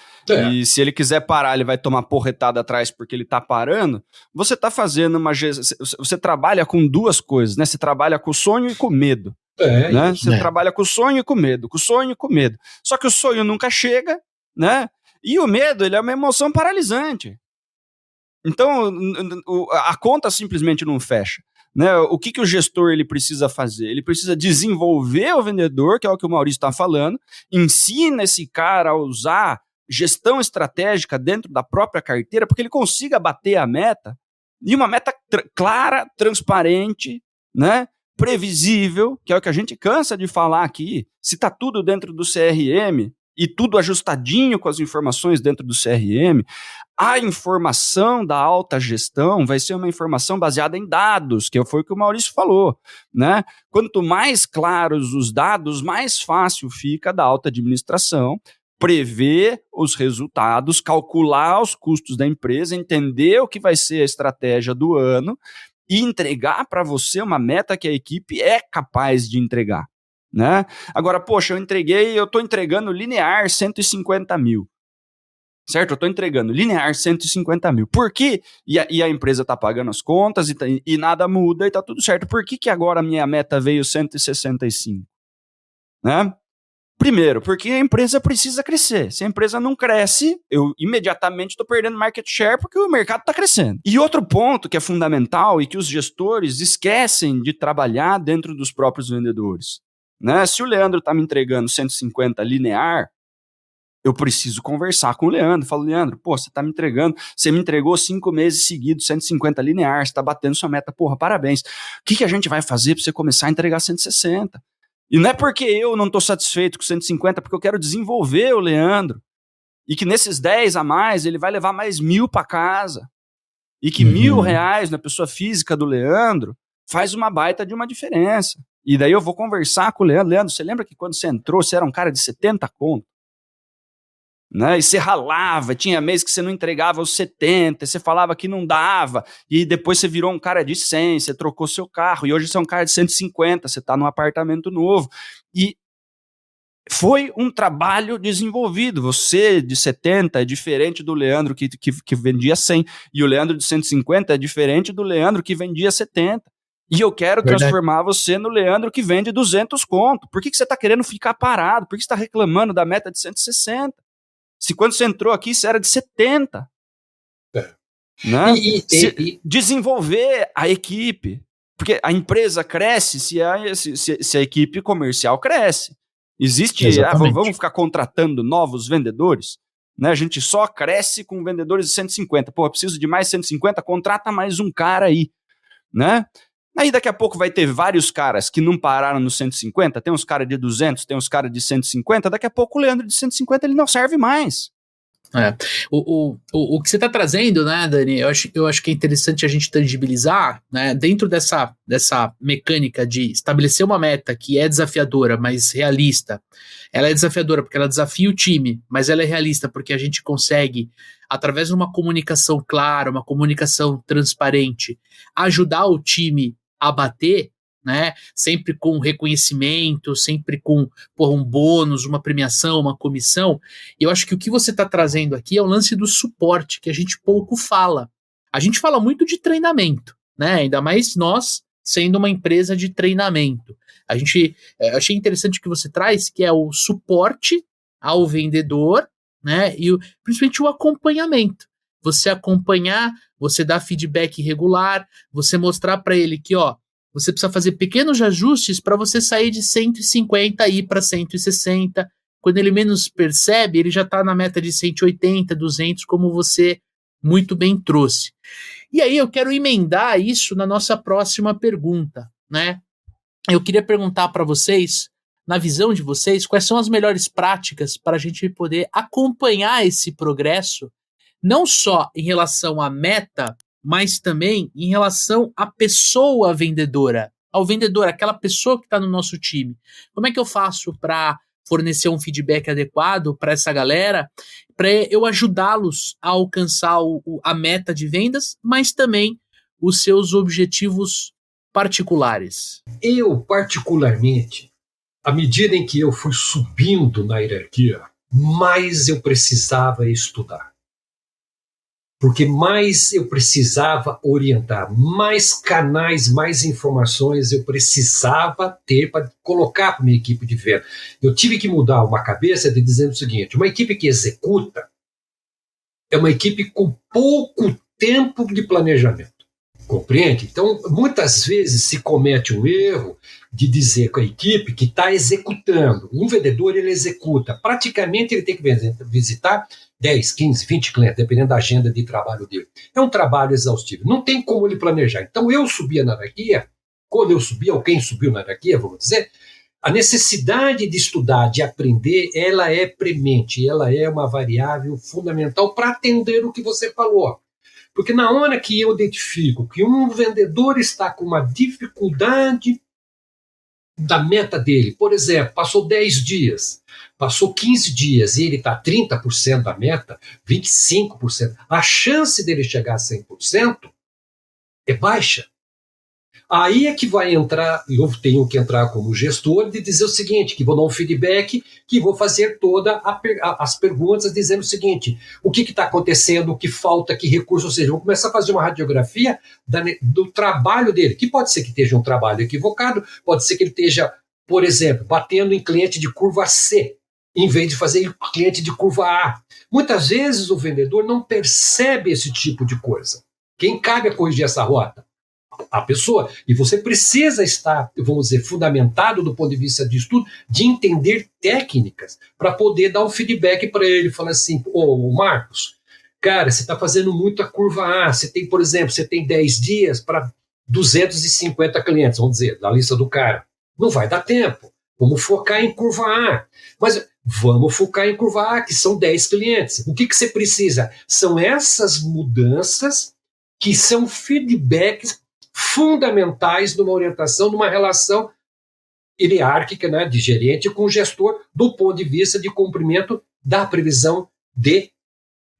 E se ele quiser parar, ele vai tomar porretada atrás porque ele tá parando. Você tá fazendo você trabalha com duas coisas, né? Você trabalha com o sonho e com o medo. Né? Você trabalha com o sonho e com medo, com o sonho e com medo. Só que o sonho nunca chega, né? E o medo, ele é uma emoção paralisante. Então, a conta simplesmente não fecha. Né, o que o gestor ele precisa fazer? Ele precisa desenvolver o vendedor, que é o que o Maurício está falando, ensina esse cara a usar gestão estratégica dentro da própria carteira, porque ele consiga bater a meta, e uma meta clara, transparente, né, previsível, que é o que a gente cansa de falar aqui. Se está tudo dentro do CRM, e tudo ajustadinho com as informações dentro do CRM, a informação da alta gestão vai ser uma informação baseada em dados, que foi o que o Maurício falou, né? Quanto mais claros os dados, mais fácil fica da alta administração prever os resultados, calcular os custos da empresa, entender o que vai ser a estratégia do ano e entregar para você uma meta que a equipe é capaz de entregar. Né? Agora, poxa, eu estou entregando linear 150 mil. Certo? Eu estou entregando linear 150 mil. Por quê? E a empresa está pagando as contas e nada muda e está tudo certo. Por que agora a minha meta veio 165? Né? Primeiro, porque a empresa precisa crescer. Se a empresa não cresce, eu imediatamente estou perdendo market share porque o mercado está crescendo. E outro ponto que é fundamental e que os gestores esquecem de trabalhar dentro dos próprios vendedores. Né? Se o Leandro está me entregando 150 linear, eu preciso conversar com o Leandro. Falo, Leandro, você me entregou 5 meses seguidos 150 linear, você está batendo sua meta, parabéns. O que a gente vai fazer para você começar a entregar 160? E não é porque eu não estou satisfeito com 150, porque eu quero desenvolver o Leandro. E que nesses 10 a mais, ele vai levar mais 1.000 para casa. E que R$1.000 na pessoa física do Leandro faz uma baita de uma diferença. E daí eu vou conversar com o Leandro. Leandro, você lembra que quando você entrou, você era um cara de 70 conto? Né? E você ralava, tinha mês que você não entregava os 70, você falava que não dava, e depois você virou um cara de 100, você trocou seu carro, e hoje você é um cara de 150, você está num apartamento novo. E foi um trabalho desenvolvido. Você de 70 é diferente do Leandro que vendia 100, e o Leandro de 150 é diferente do Leandro que vendia 70. E eu quero transformar você no Leandro que vende 200 conto. Por que você está querendo ficar parado? Por que você está reclamando da meta de 160? Se quando você entrou aqui, você era de 70. Né? Desenvolver a equipe. Porque a empresa cresce se a equipe comercial cresce. Existe, vamos ficar contratando novos vendedores? Né? A gente só cresce com vendedores de 150. Eu preciso de mais 150, contrata mais um cara aí. Né? Aí daqui a pouco vai ter vários caras que não pararam no 150, tem uns caras de 200, tem uns caras de 150, daqui a pouco o Leandro de 150 ele não serve mais. O que você está trazendo, né, Dani, eu acho que é interessante a gente tangibilizar, né, dentro dessa mecânica de estabelecer uma meta que é desafiadora, mas realista. Ela é desafiadora porque ela desafia o time, mas ela é realista porque a gente consegue, através de uma comunicação clara, uma comunicação transparente, ajudar o time a bater, né? Sempre com reconhecimento, sempre com um bônus, uma premiação, uma comissão. E eu acho que o que você está trazendo aqui é o lance do suporte, que a gente pouco fala. A gente fala muito de treinamento, né? Ainda mais nós sendo uma empresa de treinamento. Achei interessante o que você traz, que é o suporte ao vendedor, né? E principalmente o acompanhamento. Você acompanhar, você dar feedback regular, você mostrar para ele que, você precisa fazer pequenos ajustes para você sair de 150 e ir para 160. Quando ele menos percebe, ele já está na meta de 180, 200, como você muito bem trouxe. E aí eu quero emendar isso na nossa próxima pergunta, né? Eu queria perguntar para vocês, na visão de vocês, quais são as melhores práticas para a gente poder acompanhar esse progresso, não só em relação à meta, mas também em relação à pessoa vendedora, ao vendedor, aquela pessoa que está no nosso time. Como é que eu faço para fornecer um feedback adequado para essa galera, para eu ajudá-los a alcançar a meta de vendas, mas também os seus objetivos particulares? Eu, particularmente, à medida em que eu fui subindo na hierarquia, mais eu precisava estudar. Porque mais eu precisava orientar, mais canais, mais informações eu precisava ter para colocar para minha equipe de venda. Eu tive que mudar uma cabeça de dizer o seguinte: uma equipe que executa é uma equipe com pouco tempo de planejamento. Compreende? Então, muitas vezes se comete um erro de dizer com a equipe que está executando. Um vendedor, ele executa. Praticamente, ele tem que visitar 10, 15, 20 clientes, dependendo da agenda de trabalho dele. É um trabalho exaustivo. Não tem como ele planejar. Então, eu subia na hierarquia, quando eu subia, ou quem subiu na hierarquia, vamos dizer, a necessidade de estudar, de aprender, ela é premente, ela é uma variável fundamental para atender o que você falou. Porque na hora que eu identifico que um vendedor está com uma dificuldade da meta dele, por exemplo, passou 10 dias, passou 15 dias e ele está 30% da meta, 25%, a chance dele chegar a 100% é baixa. Aí é que vai entrar, eu tenho que entrar como gestor de dizer o seguinte, que vou dar um feedback, que vou fazer todas as perguntas dizendo o seguinte: o que está acontecendo, o que falta, que recurso, ou seja, vou começar a fazer uma radiografia do trabalho dele, que pode ser que esteja um trabalho equivocado, pode ser que ele esteja, por exemplo, batendo em cliente de curva C, em vez de fazer cliente de curva A. Muitas vezes o vendedor não percebe esse tipo de coisa. Quem cabe a corrigir essa rota? A pessoa. E você precisa estar, vamos dizer, fundamentado do ponto de vista de estudo, de entender técnicas para poder dar um feedback para ele. Falar assim: Marcos, cara, você está fazendo muito a curva A. Você tem, por exemplo, você tem 10 dias para 250 clientes, vamos dizer, da lista do cara. Não vai dar tempo. Vamos focar em curva A. Mas vamos focar em curva A, que são 10 clientes. O que você precisa? São essas mudanças que são feedbacks fundamentais numa orientação, numa relação hierárquica, né, de gerente com o gestor, do ponto de vista de cumprimento da previsão de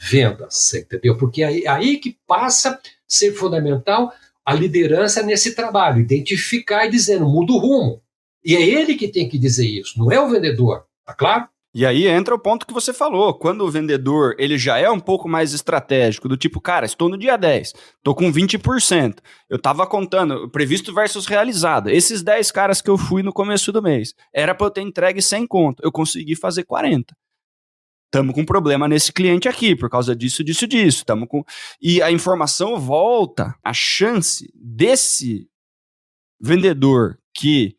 vendas, entendeu? Porque aí que passa a ser fundamental a liderança nesse trabalho, identificar e dizendo, muda o rumo. E é ele que tem que dizer isso, não é o vendedor, tá claro? E aí entra o ponto que você falou, quando o vendedor ele já é um pouco mais estratégico, do tipo, cara, estou no dia 10, estou com 20%, eu estava contando previsto versus realizado, esses 10 caras que eu fui no começo do mês, era para eu ter entregue 100 conto, eu consegui fazer 40. Estamos com problema nesse cliente aqui, por causa disso. E a informação volta, a chance desse vendedor que,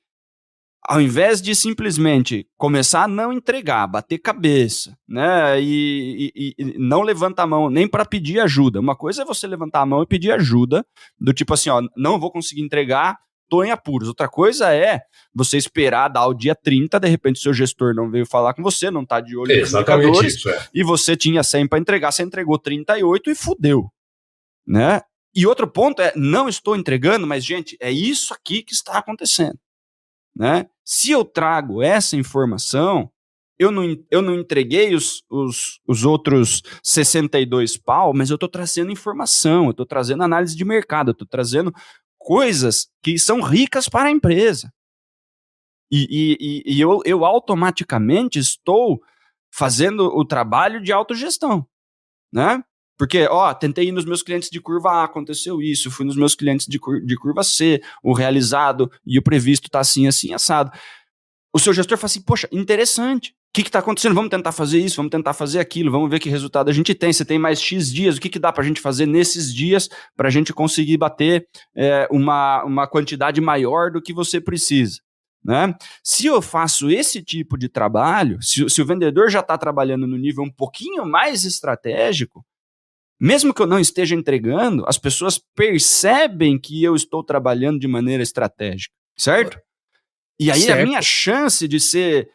ao invés de simplesmente começar a não entregar, bater cabeça, né, e não levanta a mão nem para pedir ajuda. Uma coisa é você levantar a mão e pedir ajuda, do tipo assim, ó, não vou conseguir entregar, tô em apuros. Outra coisa é você esperar dar o dia 30, de repente o seu gestor não veio falar com você, não tá de olho nos indicadores, isso, e você tinha 100 para entregar, você entregou 38 e fudeu, né? E outro ponto é, não estou entregando, mas, gente, é isso aqui que está acontecendo, né? Se eu trago essa informação, eu não entreguei os outros 62 pau, mas eu estou trazendo informação, eu estou trazendo análise de mercado, eu estou trazendo coisas que são ricas para a empresa. E eu automaticamente estou fazendo o trabalho de autogestão, né? Porque, tentei ir nos meus clientes de curva A, aconteceu isso, fui nos meus clientes de curva C, o realizado e o previsto está assim, assim, assado. O seu gestor fala assim, poxa, interessante, o que está acontecendo? Vamos tentar fazer isso, vamos tentar fazer aquilo, vamos ver que resultado a gente tem. Você tem mais X dias, o que dá para a gente fazer nesses dias para a gente conseguir bater uma quantidade maior do que você precisa, né? Se eu faço esse tipo de trabalho, se o vendedor já está trabalhando no nível um pouquinho mais estratégico, mesmo que eu não esteja entregando, as pessoas percebem que eu estou trabalhando de maneira estratégica, certo? E aí a minha chance de ser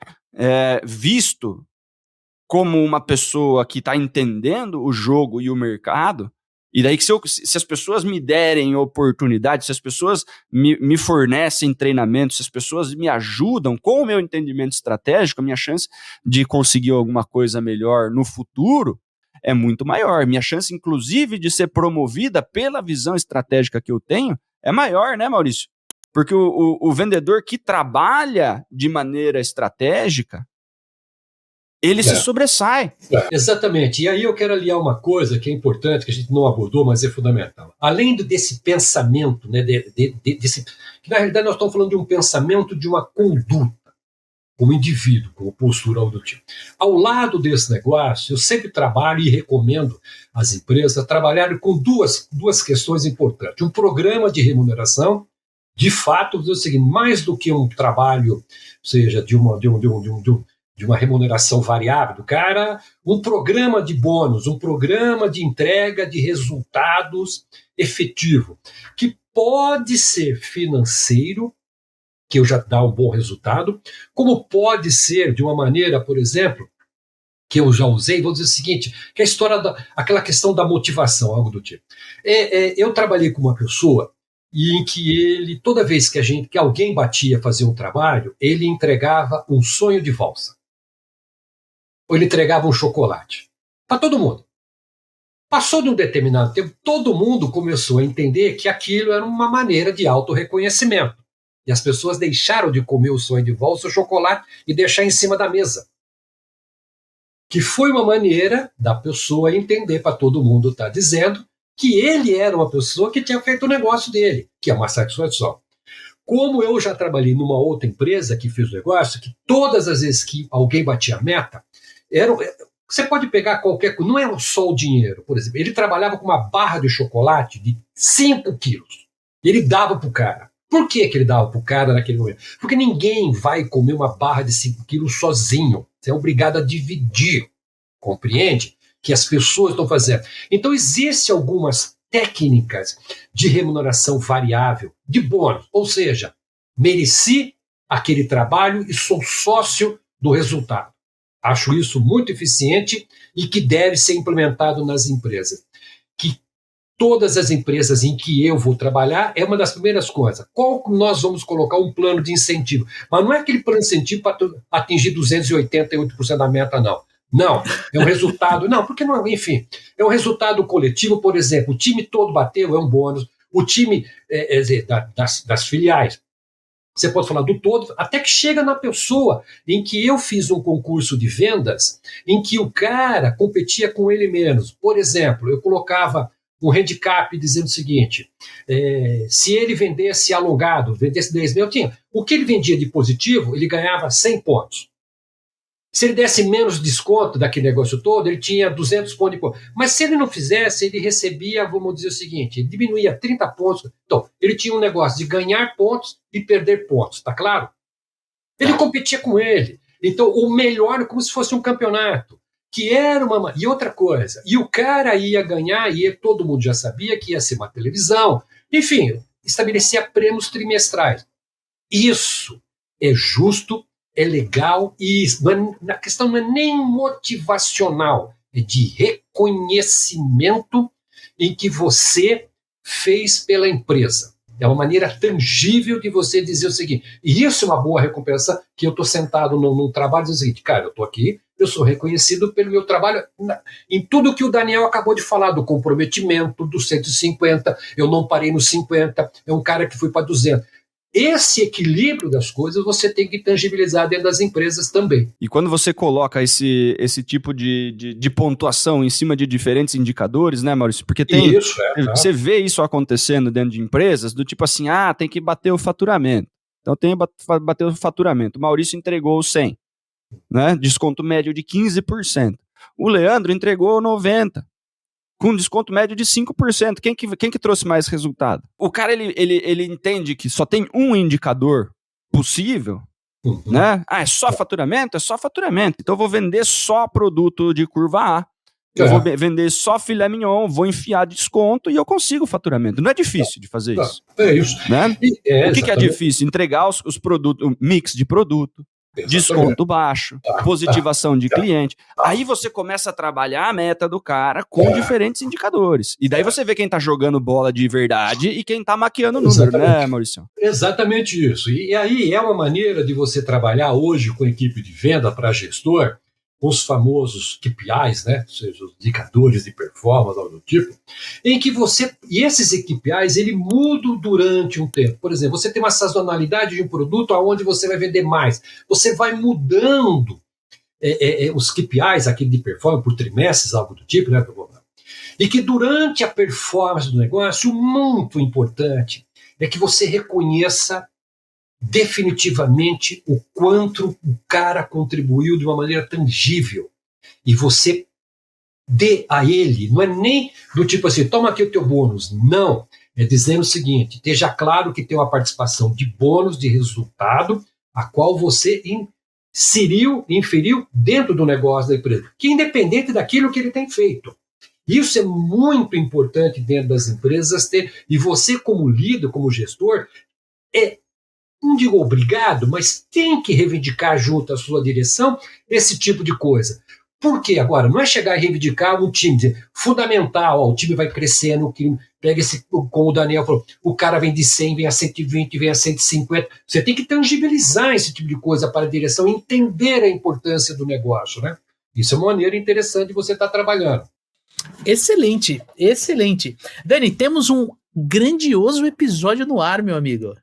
visto como uma pessoa que está entendendo o jogo e o mercado, e daí que se as pessoas me derem oportunidade, se as pessoas me fornecem treinamento, se as pessoas me ajudam com o meu entendimento estratégico, a minha chance de conseguir alguma coisa melhor no futuro é muito maior. Minha chance, inclusive, de ser promovida pela visão estratégica que eu tenho é maior, né, Maurício? Porque o vendedor que trabalha de maneira estratégica, ele se sobressai. Exatamente. E aí eu quero aliar uma coisa que é importante, que a gente não abordou, mas é fundamental. Além desse pensamento, né, que na realidade nós estamos falando de um pensamento, de uma conduta, como indivíduo, como postura do tipo. Ao lado desse negócio, eu sempre trabalho e recomendo às empresas trabalharem com duas questões importantes. Um programa de remuneração, de fato, é o seguinte, mais do que um trabalho, seja de uma remuneração variável do cara, um programa de bônus, um programa de entrega de resultados efetivo, que pode ser financeiro, que eu já dá um bom resultado, como pode ser de uma maneira, por exemplo, que eu já usei, vou dizer o seguinte, que é a história aquela questão da motivação, algo do tipo. Eu trabalhei com uma pessoa em que ele, toda vez que alguém batia fazer um trabalho, ele entregava um sonho de valsa. Ou ele entregava um chocolate. Para todo mundo. Passou de um determinado tempo, todo mundo começou a entender que aquilo era uma maneira de autorreconhecimento. E as pessoas deixaram de comer o sonho de valsa, o chocolate, e deixar em cima da mesa. Que foi uma maneira da pessoa entender, para todo mundo estar dizendo, que ele era uma pessoa que tinha feito o negócio dele, que é uma satisfação. Como eu já trabalhei numa outra empresa que fez o negócio, que todas as vezes que alguém batia a meta, você pode pegar qualquer coisa, não era só o dinheiro, por exemplo. Ele trabalhava com uma barra de chocolate de 5 quilos. Ele dava para o cara. Por que ele dava para o cara naquele momento? Porque ninguém vai comer uma barra de 5 quilos sozinho. Você é obrigado a dividir. Compreende? Que as pessoas estão fazendo. Então, existem algumas técnicas de remuneração variável, de bônus. Ou seja, mereci aquele trabalho e sou sócio do resultado. Acho isso muito eficiente e que deve ser implementado nas empresas. Que todas as empresas em que eu vou trabalhar é uma das primeiras coisas. Qual nós vamos colocar um plano de incentivo? Mas não é aquele plano de incentivo para atingir 288% da meta, não. Não, é um resultado. Não, porque não, enfim, é um resultado coletivo, por exemplo, o time todo bateu, é um bônus. O time das filiais, você pode falar do todo, até que chega na pessoa em que eu fiz um concurso de vendas, em que o cara competia com ele menos. Por exemplo, eu colocava um handicap dizendo o seguinte, se ele vendesse alongado, vendesse 10 mil, o que ele vendia de positivo, ele ganhava 100 pontos. Se ele desse menos desconto daquele negócio todo, ele tinha 200 pontos de ponto. Mas se ele não fizesse, ele recebia, vamos dizer o seguinte, ele diminuía 30 pontos. Então, ele tinha um negócio de ganhar pontos e perder pontos, tá claro? Ele competia com ele. Então, o melhor, como se fosse um campeonato. Que era uma... E outra coisa, e o cara ia ganhar, e todo mundo já sabia que ia ser uma televisão. Enfim, estabelecia prêmios trimestrais. Isso é justo, é legal, e a questão não é nem motivacional, é de reconhecimento em que você fez pela empresa. É uma maneira tangível de você dizer o seguinte, e isso é uma boa recompensa, que eu estou sentado num trabalho e dizer o seguinte, cara, eu estou aqui, eu sou reconhecido pelo meu trabalho em tudo que o Daniel acabou de falar, do comprometimento, do 150, eu não parei no 50, é um cara que foi para 200. Esse equilíbrio das coisas você tem que tangibilizar dentro das empresas também. E quando você coloca esse tipo de pontuação em cima de diferentes indicadores, né, Maurício? Porque tem, isso, você vê isso acontecendo dentro de empresas, do tipo assim, tem que bater o faturamento. Então tem que bater o faturamento. O Maurício entregou 100, né? Desconto médio de 15%. O Leandro entregou 90%. Com desconto médio de 5%. Quem que trouxe mais resultado? O cara, ele entende que só tem um indicador possível, né? É só faturamento? É só faturamento. Então eu vou vender só produto de curva A. Eu vou vender só filé mignon, vou enfiar desconto e eu consigo faturamento. Não é difícil de fazer isso. É isso. Né? O que é difícil? Entregar os produtos, mix de produto. Desconto baixo, positivação de cliente. Aí você começa a trabalhar a meta do cara com diferentes indicadores. E daí você vê quem tá jogando bola de verdade e quem tá maquiando o número, né, Maurício? Exatamente isso. E aí é uma maneira de você trabalhar hoje com equipe de venda para gestor, com os famosos KPIs, né? Ou seja, os indicadores de performance, algo do tipo, em que e esses KPIs, ele mudam durante um tempo. Por exemplo, você tem uma sazonalidade de um produto aonde você vai vender mais. Você vai mudando os KPIs, aqui de performance, por trimestres, algo do tipo, né? E que durante a performance do negócio, muito importante é que você reconheça definitivamente o quanto o cara contribuiu de uma maneira tangível e você dê a ele, não é nem do tipo assim, toma aqui o teu bônus, não, é dizendo o seguinte, esteja claro que tem uma participação de bônus, de resultado, a qual você inferiu dentro do negócio da empresa, que é independente daquilo que ele tem feito. Isso é muito importante dentro das empresas ter, e você como líder, como gestor, não digo obrigado, mas tem que reivindicar junto à sua direção esse tipo de coisa. Por quê? Agora, não é chegar e reivindicar um time, dizer, fundamental, o time vai crescendo, pega como o Daniel falou, o cara vem de 100, vem a 120, vem a 150. Você tem que tangibilizar esse tipo de coisa para a direção, entender a importância do negócio, né? Isso é uma maneira interessante de você estar trabalhando. Excelente, excelente. Dani, temos um grandioso episódio no ar, meu amigo.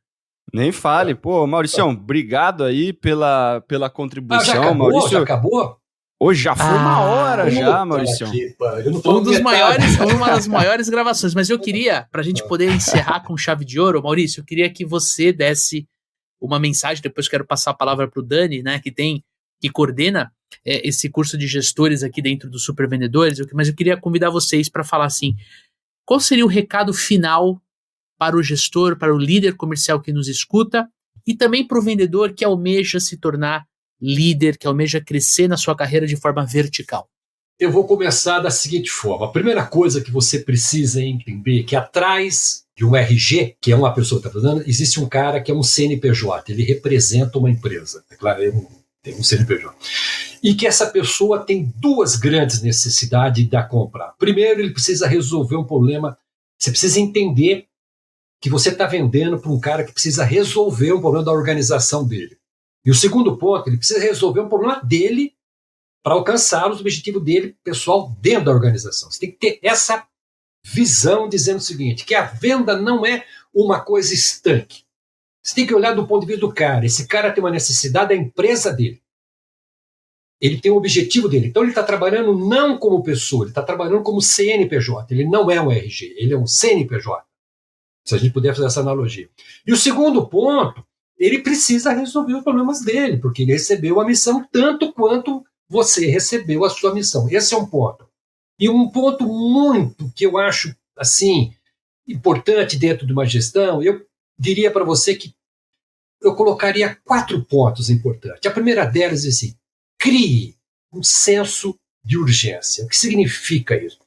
Nem fale. Pô, Mauricião, obrigado aí pela contribuição. Já acabou? Maurício, já acabou? Hoje já foi uma hora já, Mauricião. Uma das maiores gravações. Mas eu queria, pra gente poder encerrar com chave de ouro, Maurício, eu queria que você desse uma mensagem, depois quero passar a palavra pro Dani, né, que coordena esse curso de gestores aqui dentro dos Super Vendedores, mas eu queria convidar vocês para falar assim, qual seria o recado final para o gestor, para o líder comercial que nos escuta e também para o vendedor que almeja se tornar líder, que almeja crescer na sua carreira de forma vertical? Eu vou começar da seguinte forma. A primeira coisa que você precisa entender é que atrás de um RG, que é uma pessoa que está fazendo, existe um cara que é um CNPJ, ele representa uma empresa. É claro, tem um CNPJ. E que essa pessoa tem duas grandes necessidades da compra. Primeiro, ele precisa resolver um problema. Você precisa entender que você está vendendo para um cara que precisa resolver um problema da organização dele. E o segundo ponto, ele precisa resolver um problema dele para alcançar os objetivos dele, pessoal, dentro da organização. Você tem que ter essa visão dizendo o seguinte, que a venda não é uma coisa estanque. Você tem que olhar do ponto de vista do cara. Esse cara tem uma necessidade da empresa dele. Ele tem um objetivo dele. Então ele está trabalhando não como pessoa, ele está trabalhando como CNPJ. Ele não é um RG, ele é um CNPJ. Se a gente puder fazer essa analogia. E o segundo ponto, ele precisa resolver os problemas dele, porque ele recebeu a missão tanto quanto você recebeu a sua missão. Esse é um ponto. E um ponto muito que eu acho assim importante dentro de uma gestão, eu diria para você que eu colocaria 4 pontos importantes. A primeira delas é assim, crie um senso de urgência. O que significa isso?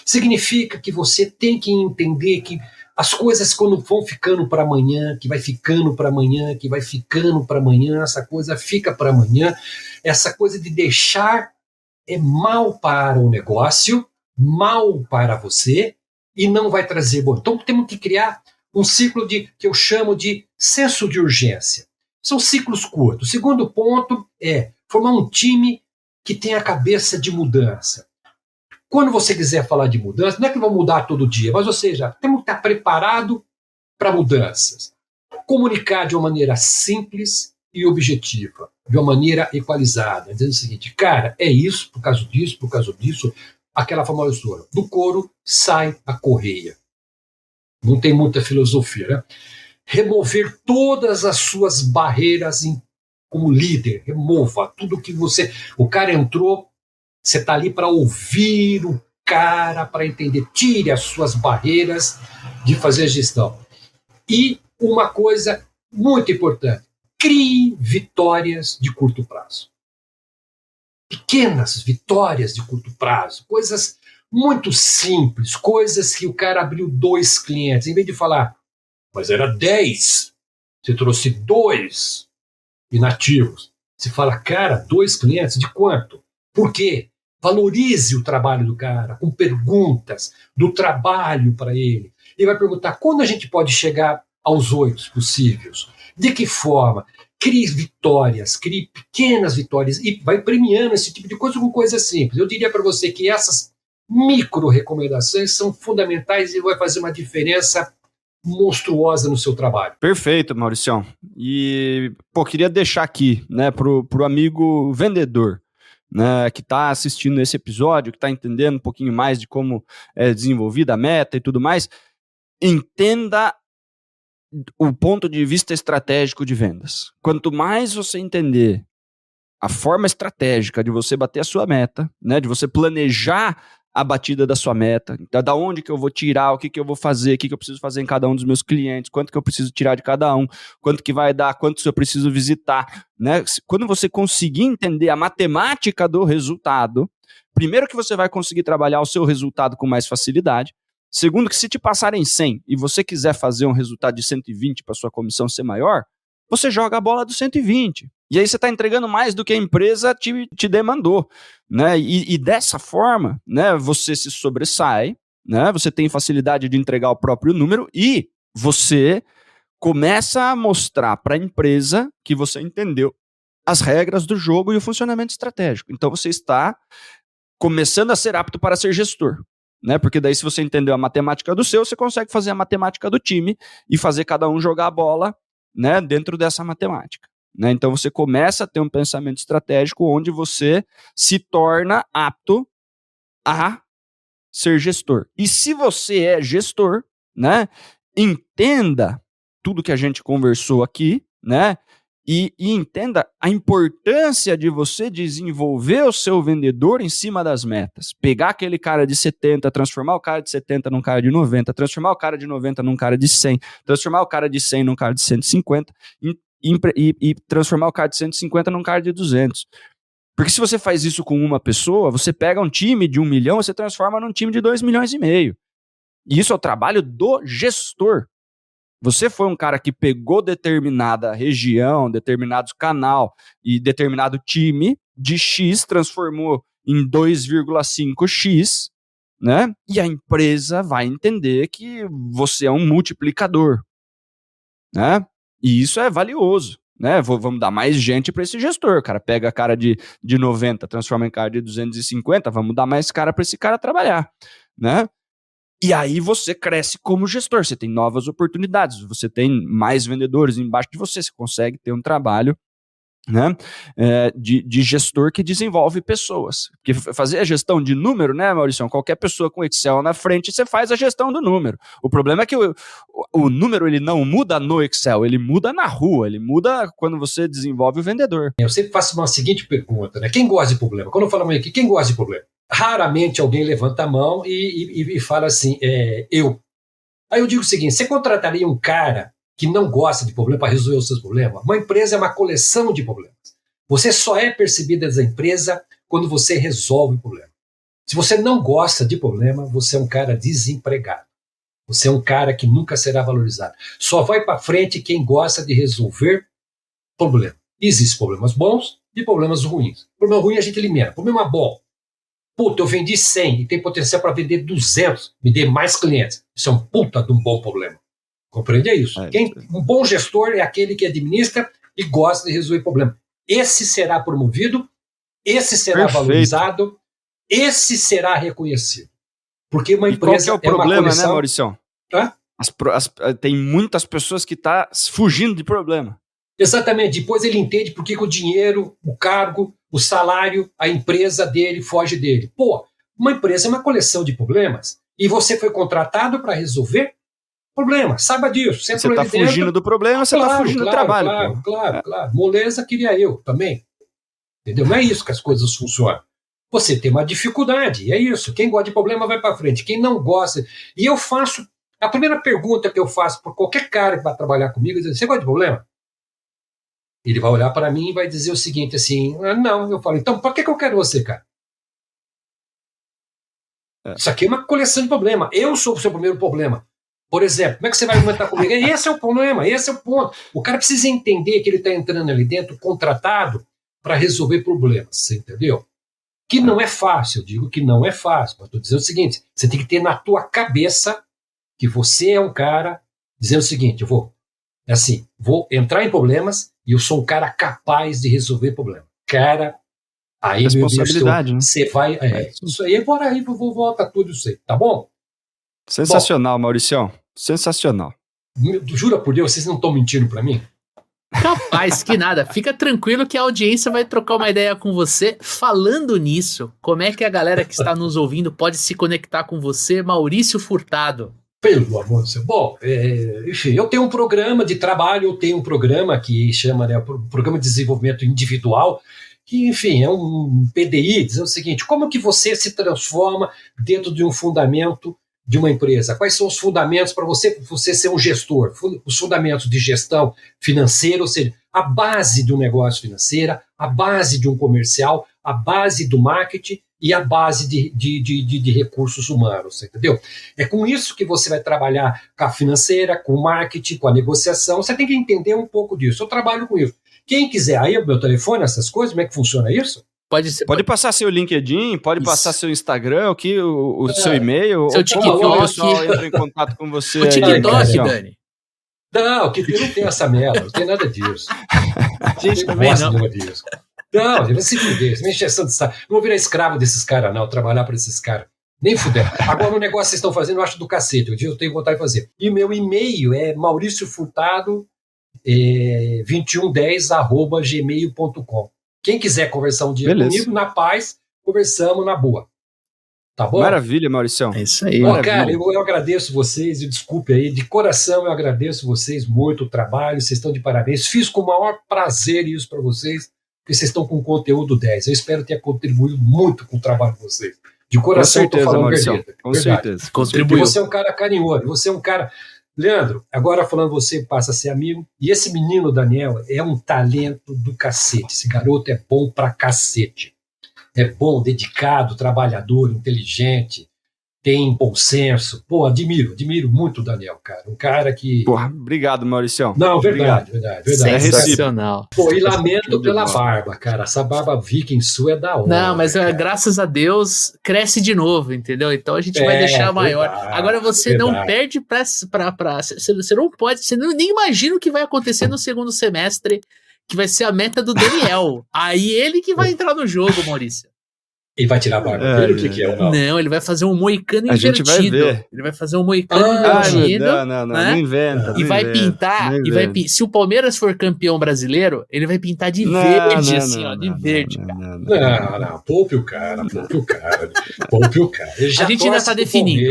Significa que você tem que entender que As coisas quando vão ficando para amanhã, que vai ficando para amanhã, que vai ficando para amanhã, essa coisa fica para amanhã, essa coisa de deixar é mal para o negócio, mal para você e não vai trazer bom. Então temos que criar um ciclo que eu chamo de senso de urgência. São ciclos curtos. O segundo ponto é formar um time que tenha a cabeça de mudança. Quando você quiser falar de mudança, não é que vão mudar todo dia, mas, ou seja, temos que estar preparado para mudanças. Comunicar de uma maneira simples e objetiva, de uma maneira equalizada, dizendo o seguinte, cara, é isso, por causa disso, aquela famosa história, do couro sai a correia. Não tem muita filosofia, né? Remover todas as suas barreiras como líder, remova tudo que você... O cara entrou, você está ali para ouvir o cara, para entender, tire as suas barreiras de fazer gestão. E uma coisa muito importante, crie vitórias de curto prazo. Pequenas vitórias de curto prazo, coisas muito simples, coisas que o cara abriu 2 clientes, em vez de falar, mas era 10, você trouxe 2 inativos. Você fala, cara, 2 clientes, de quanto? Por quê? Valorize o trabalho do cara, com perguntas do trabalho para ele. Ele vai perguntar, quando a gente pode chegar aos 8 possíveis? De que forma? Crie vitórias, crie pequenas vitórias e vai premiando esse tipo de coisa com coisas simples. Eu diria para você que essas micro recomendações são fundamentais e vai fazer uma diferença monstruosa no seu trabalho. Perfeito, Mauricião. E, queria deixar aqui, né, pro amigo vendedor, né, que está assistindo esse episódio, que está entendendo um pouquinho mais de como é desenvolvida a meta e tudo mais, entenda o ponto de vista estratégico de vendas. Quanto mais você entender a forma estratégica de você bater a sua meta, né, de você planejar a batida da sua meta, da onde que eu vou tirar, o que eu vou fazer, o que eu preciso fazer em cada um dos meus clientes, quanto que eu preciso tirar de cada um, quanto que vai dar, quantos eu preciso visitar, né? Quando você conseguir entender a matemática do resultado, primeiro que você vai conseguir trabalhar o seu resultado com mais facilidade, segundo que se te passarem 100 e você quiser fazer um resultado de 120 para sua comissão ser maior, você joga a bola do 120. E aí você está entregando mais do que a empresa te demandou, né? E dessa forma, né, você se sobressai, né? Você tem facilidade de entregar o próprio número e você começa a mostrar para a empresa que você entendeu as regras do jogo e o funcionamento estratégico. Então você está começando a ser apto para ser gestor, né? Porque daí se você entendeu a matemática do seu, você consegue fazer a matemática do time e fazer cada um jogar a bola, né, dentro dessa matemática. Né? Então você começa a ter um pensamento estratégico onde você se torna apto a ser gestor. E se você é gestor, né, entenda tudo que a gente conversou aqui, né, e entenda a importância de você desenvolver o seu vendedor em cima das metas. Pegar aquele cara de 70, transformar o cara de 70 num cara de 90, transformar o cara de 90 num cara de 100, transformar o cara de 100 num cara de 150 e transformar o cara de 150 num cara de 200. Porque se você faz isso com uma pessoa, você pega um time de 1 milhão, você transforma num time de 2,5 milhões. E isso é o trabalho do gestor. Você foi um cara que pegou determinada região, determinado canal e determinado time de X, transformou em 2,5x, né? E a empresa vai entender que você é um multiplicador, né? E isso é valioso, né? Vamos dar mais gente para esse gestor. O cara pega a cara de 90, transforma em cara de 250, vamos dar mais cara para esse cara trabalhar, né? E aí você cresce como gestor, você tem novas oportunidades, você tem mais vendedores embaixo de você, você consegue ter um trabalho, né, de gestor que desenvolve pessoas. Porque fazer a gestão de número, né, Maurício, qualquer pessoa com Excel na frente, você faz a gestão do número. O problema é que o número ele não muda no Excel, ele muda na rua, ele muda quando você desenvolve o vendedor. Eu sempre faço uma seguinte pergunta, né? Quem gosta de problema? Quando eu falo aqui, quem gosta de problema? Raramente alguém levanta a mão e fala assim, eu. Aí eu digo o seguinte, você contrataria um cara que não gosta de problema para resolver os seus problemas? Uma empresa é uma coleção de problemas. Você só é percebida da empresa quando você resolve o problema. Se você não gosta de problema, você é um cara desempregado. Você é um cara que nunca será valorizado. Só vai para frente quem gosta de resolver problema. Existem problemas bons e problemas ruins. Problema ruim a gente elimina. Problema bom. Puta, eu vendi 100 e tem potencial para vender 200. Me dê mais clientes. Isso é um puta de um bom problema. Compreende isso? Um bom gestor é aquele que administra e gosta de resolver problema. Esse será promovido, esse será valorizado, esse será reconhecido. Porque uma empresa qual que é o problema, né, Mauricião? Tem muitas pessoas que estão fugindo de problema. Exatamente. Depois ele entende por que o dinheiro, o cargo, o salário, a empresa dele foge dele. Pô, uma empresa é uma coleção de problemas e você foi contratado para resolver problemas. Saiba disso. Você está fugindo do problema, você está fugindo do trabalho. Claro. Moleza queria eu também. Entendeu? Não é isso que as coisas funcionam. Você tem uma dificuldade, e é isso. Quem gosta de problema vai para frente. Quem não gosta... E eu faço... A primeira pergunta que eu faço para qualquer cara que vai trabalhar comigo é dizer, você gosta de problema? Ele vai olhar para mim e vai dizer o seguinte, assim, não. Eu falo, então, para que eu quero você, cara? Isso aqui é uma coleção de problemas. Eu sou o seu primeiro problema. Por exemplo, como é que você vai argumentar comigo? Esse é o problema, esse é o ponto. O cara precisa entender que ele está entrando ali dentro contratado para resolver problemas, você entendeu? Que não é fácil, eu digo que não é fácil, mas estou dizendo o seguinte, você tem que ter na tua cabeça que você é um cara dizendo o seguinte, vou entrar em problemas e eu sou um cara capaz de resolver problemas. Cara, aí responsabilidade, né? Você vai... isso aí, bora aí, volta tudo isso aí, tá bom? Sensacional, Mauricião. Sensacional. Jura por Deus, vocês não estão mentindo para mim? Capaz que nada. Fica tranquilo que a audiência vai trocar uma ideia com você. Falando nisso, como é que a galera que está nos ouvindo pode se conectar com você, Maurício Furtado? Pelo amor de Deus. Bom, enfim, eu tenho um programa de trabalho, eu tenho um programa que chama, né, Programa de Desenvolvimento Individual, que, enfim, é um PDI, dizendo o seguinte, como que você se transforma dentro de um fundamento de uma empresa? Quais são os fundamentos para você ser um gestor? Os fundamentos de gestão financeira, ou seja, a base de um negócio financeiro, a base de um comercial, a base do marketing e a base de recursos humanos, entendeu? É com isso que você vai trabalhar com a financeira, com o marketing, com a negociação. Você tem que entender um pouco disso. Eu trabalho com isso. Quem quiser, aí o meu telefone, essas coisas, como é que funciona isso? Pode passar seu LinkedIn, pode passar seu Instagram, o seu e-mail, seu TikTok. Como o pessoal entra em contato com você. O TikTok, Dani. Não, que não tem essa merda, não tem nada disso. Gente, também não. Disso. Não, vai se fuder, você me encheção de saco. Não vou virar escravo desses caras, não, trabalhar para esses caras. Nem fuder. Agora o negócio que vocês estão fazendo, eu acho do cacete, eu tenho vontade de fazer. E meu e-mail é mauriciofurtado2110@gmail.com. Quem quiser conversar um dia comigo, na paz, conversamos na boa. Tá bom? Maravilha, Mauricião. É isso aí. Cara, eu agradeço vocês, e desculpe aí, de coração eu agradeço vocês muito o trabalho, vocês estão de parabéns. Fiz com o maior prazer isso para vocês, porque vocês estão com conteúdo 10. Eu espero ter contribuído muito com o trabalho de vocês. De coração, estou falando verdade. Com certeza. Contribuiu. Você é um cara carinhoso, você é um cara... Leandro, agora falando você passa a ser amigo, e esse menino Daniel é um talento do cacete, esse garoto é bom pra cacete, é bom, dedicado, trabalhador, inteligente, tem bom senso, pô, admiro muito o Daniel, cara, um cara que... Porra, obrigado, Mauricião. Não, verdade. Sensacional. Pô, e lamento pela barba, cara, essa barba viking sua é da hora. Não, mas graças a Deus cresce de novo, entendeu? Então a gente vai deixar maior. Agora você não perde você não pode, você nem imagina o que vai acontecer no segundo semestre, que vai ser a meta do Daniel. Aí ele que vai entrar no jogo, Maurício. Ele vai tirar a barba dele? O que é? Não, ele vai fazer um moicano invertido. A gente vai ver. Ele vai fazer um moicano invertido. Não inventa. E vai pintar. Se o Palmeiras for campeão brasileiro, ele vai pintar de verde, de verde, cara. Não, poupe o cara. A gente ainda tá definindo.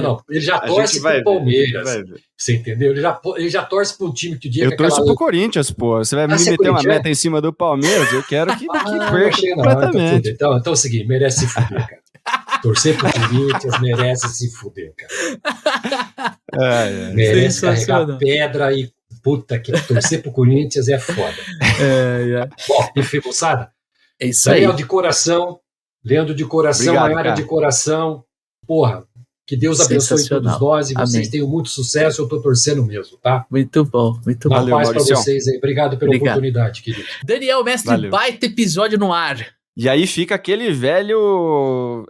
Não, ele já torce pro Palmeiras. Você entendeu? Ele já torce pro time que o dia eu torço pro Corinthians, pô. Você vai me meter uma meta em cima do Palmeiras? Eu quero que perca completamente. Então é o seguinte, merece se fuder, cara. Torcer pro Corinthians merece se fuder, cara. Merece carregar pedra e puta que torcer pro Corinthians é foda. Bom, enfim, moçada. É isso aí. Leandro de coração, Obrigado, Maiara de coração. Porra, Que Deus abençoe todos nós e vocês Amém. tenham muito sucesso. Eu tô torcendo mesmo, tá? Muito bom, muito bom. Uma paz para vocês aí. Obrigado pela oportunidade, querido. Daniel, mestre, baita episódio no ar. E aí fica aquele velho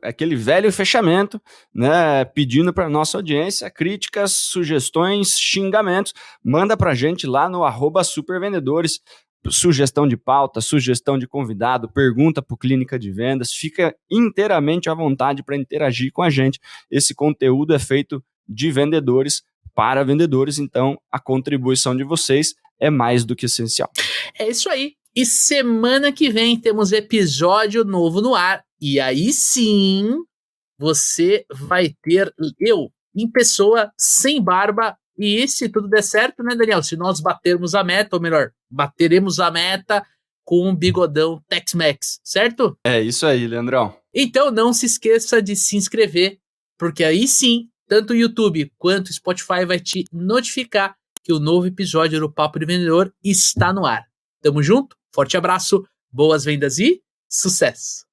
fechamento, né? Pedindo para nossa audiência críticas, sugestões, xingamentos. Manda pra gente lá no @supervendedores. Sugestão de pauta, sugestão de convidado, pergunta pro Clínica de Vendas. Fica inteiramente à vontade para interagir com a gente. Esse conteúdo é feito de vendedores para vendedores, então a contribuição de vocês é mais do que essencial. É isso aí. E semana que vem temos episódio novo no ar. E aí sim, você vai ter eu em pessoa, sem barba. E se tudo der certo, né, Daniel? Se nós batermos a meta, ou melhor, bateremos a meta com um bigodão Tex-Mex, certo? É isso aí, Leandrão. Então não se esqueça de se inscrever, porque aí sim, tanto o YouTube quanto o Spotify vai te notificar que o novo episódio do Papo de Vendedor está no ar. Tamo junto? Forte abraço, boas vendas e sucesso!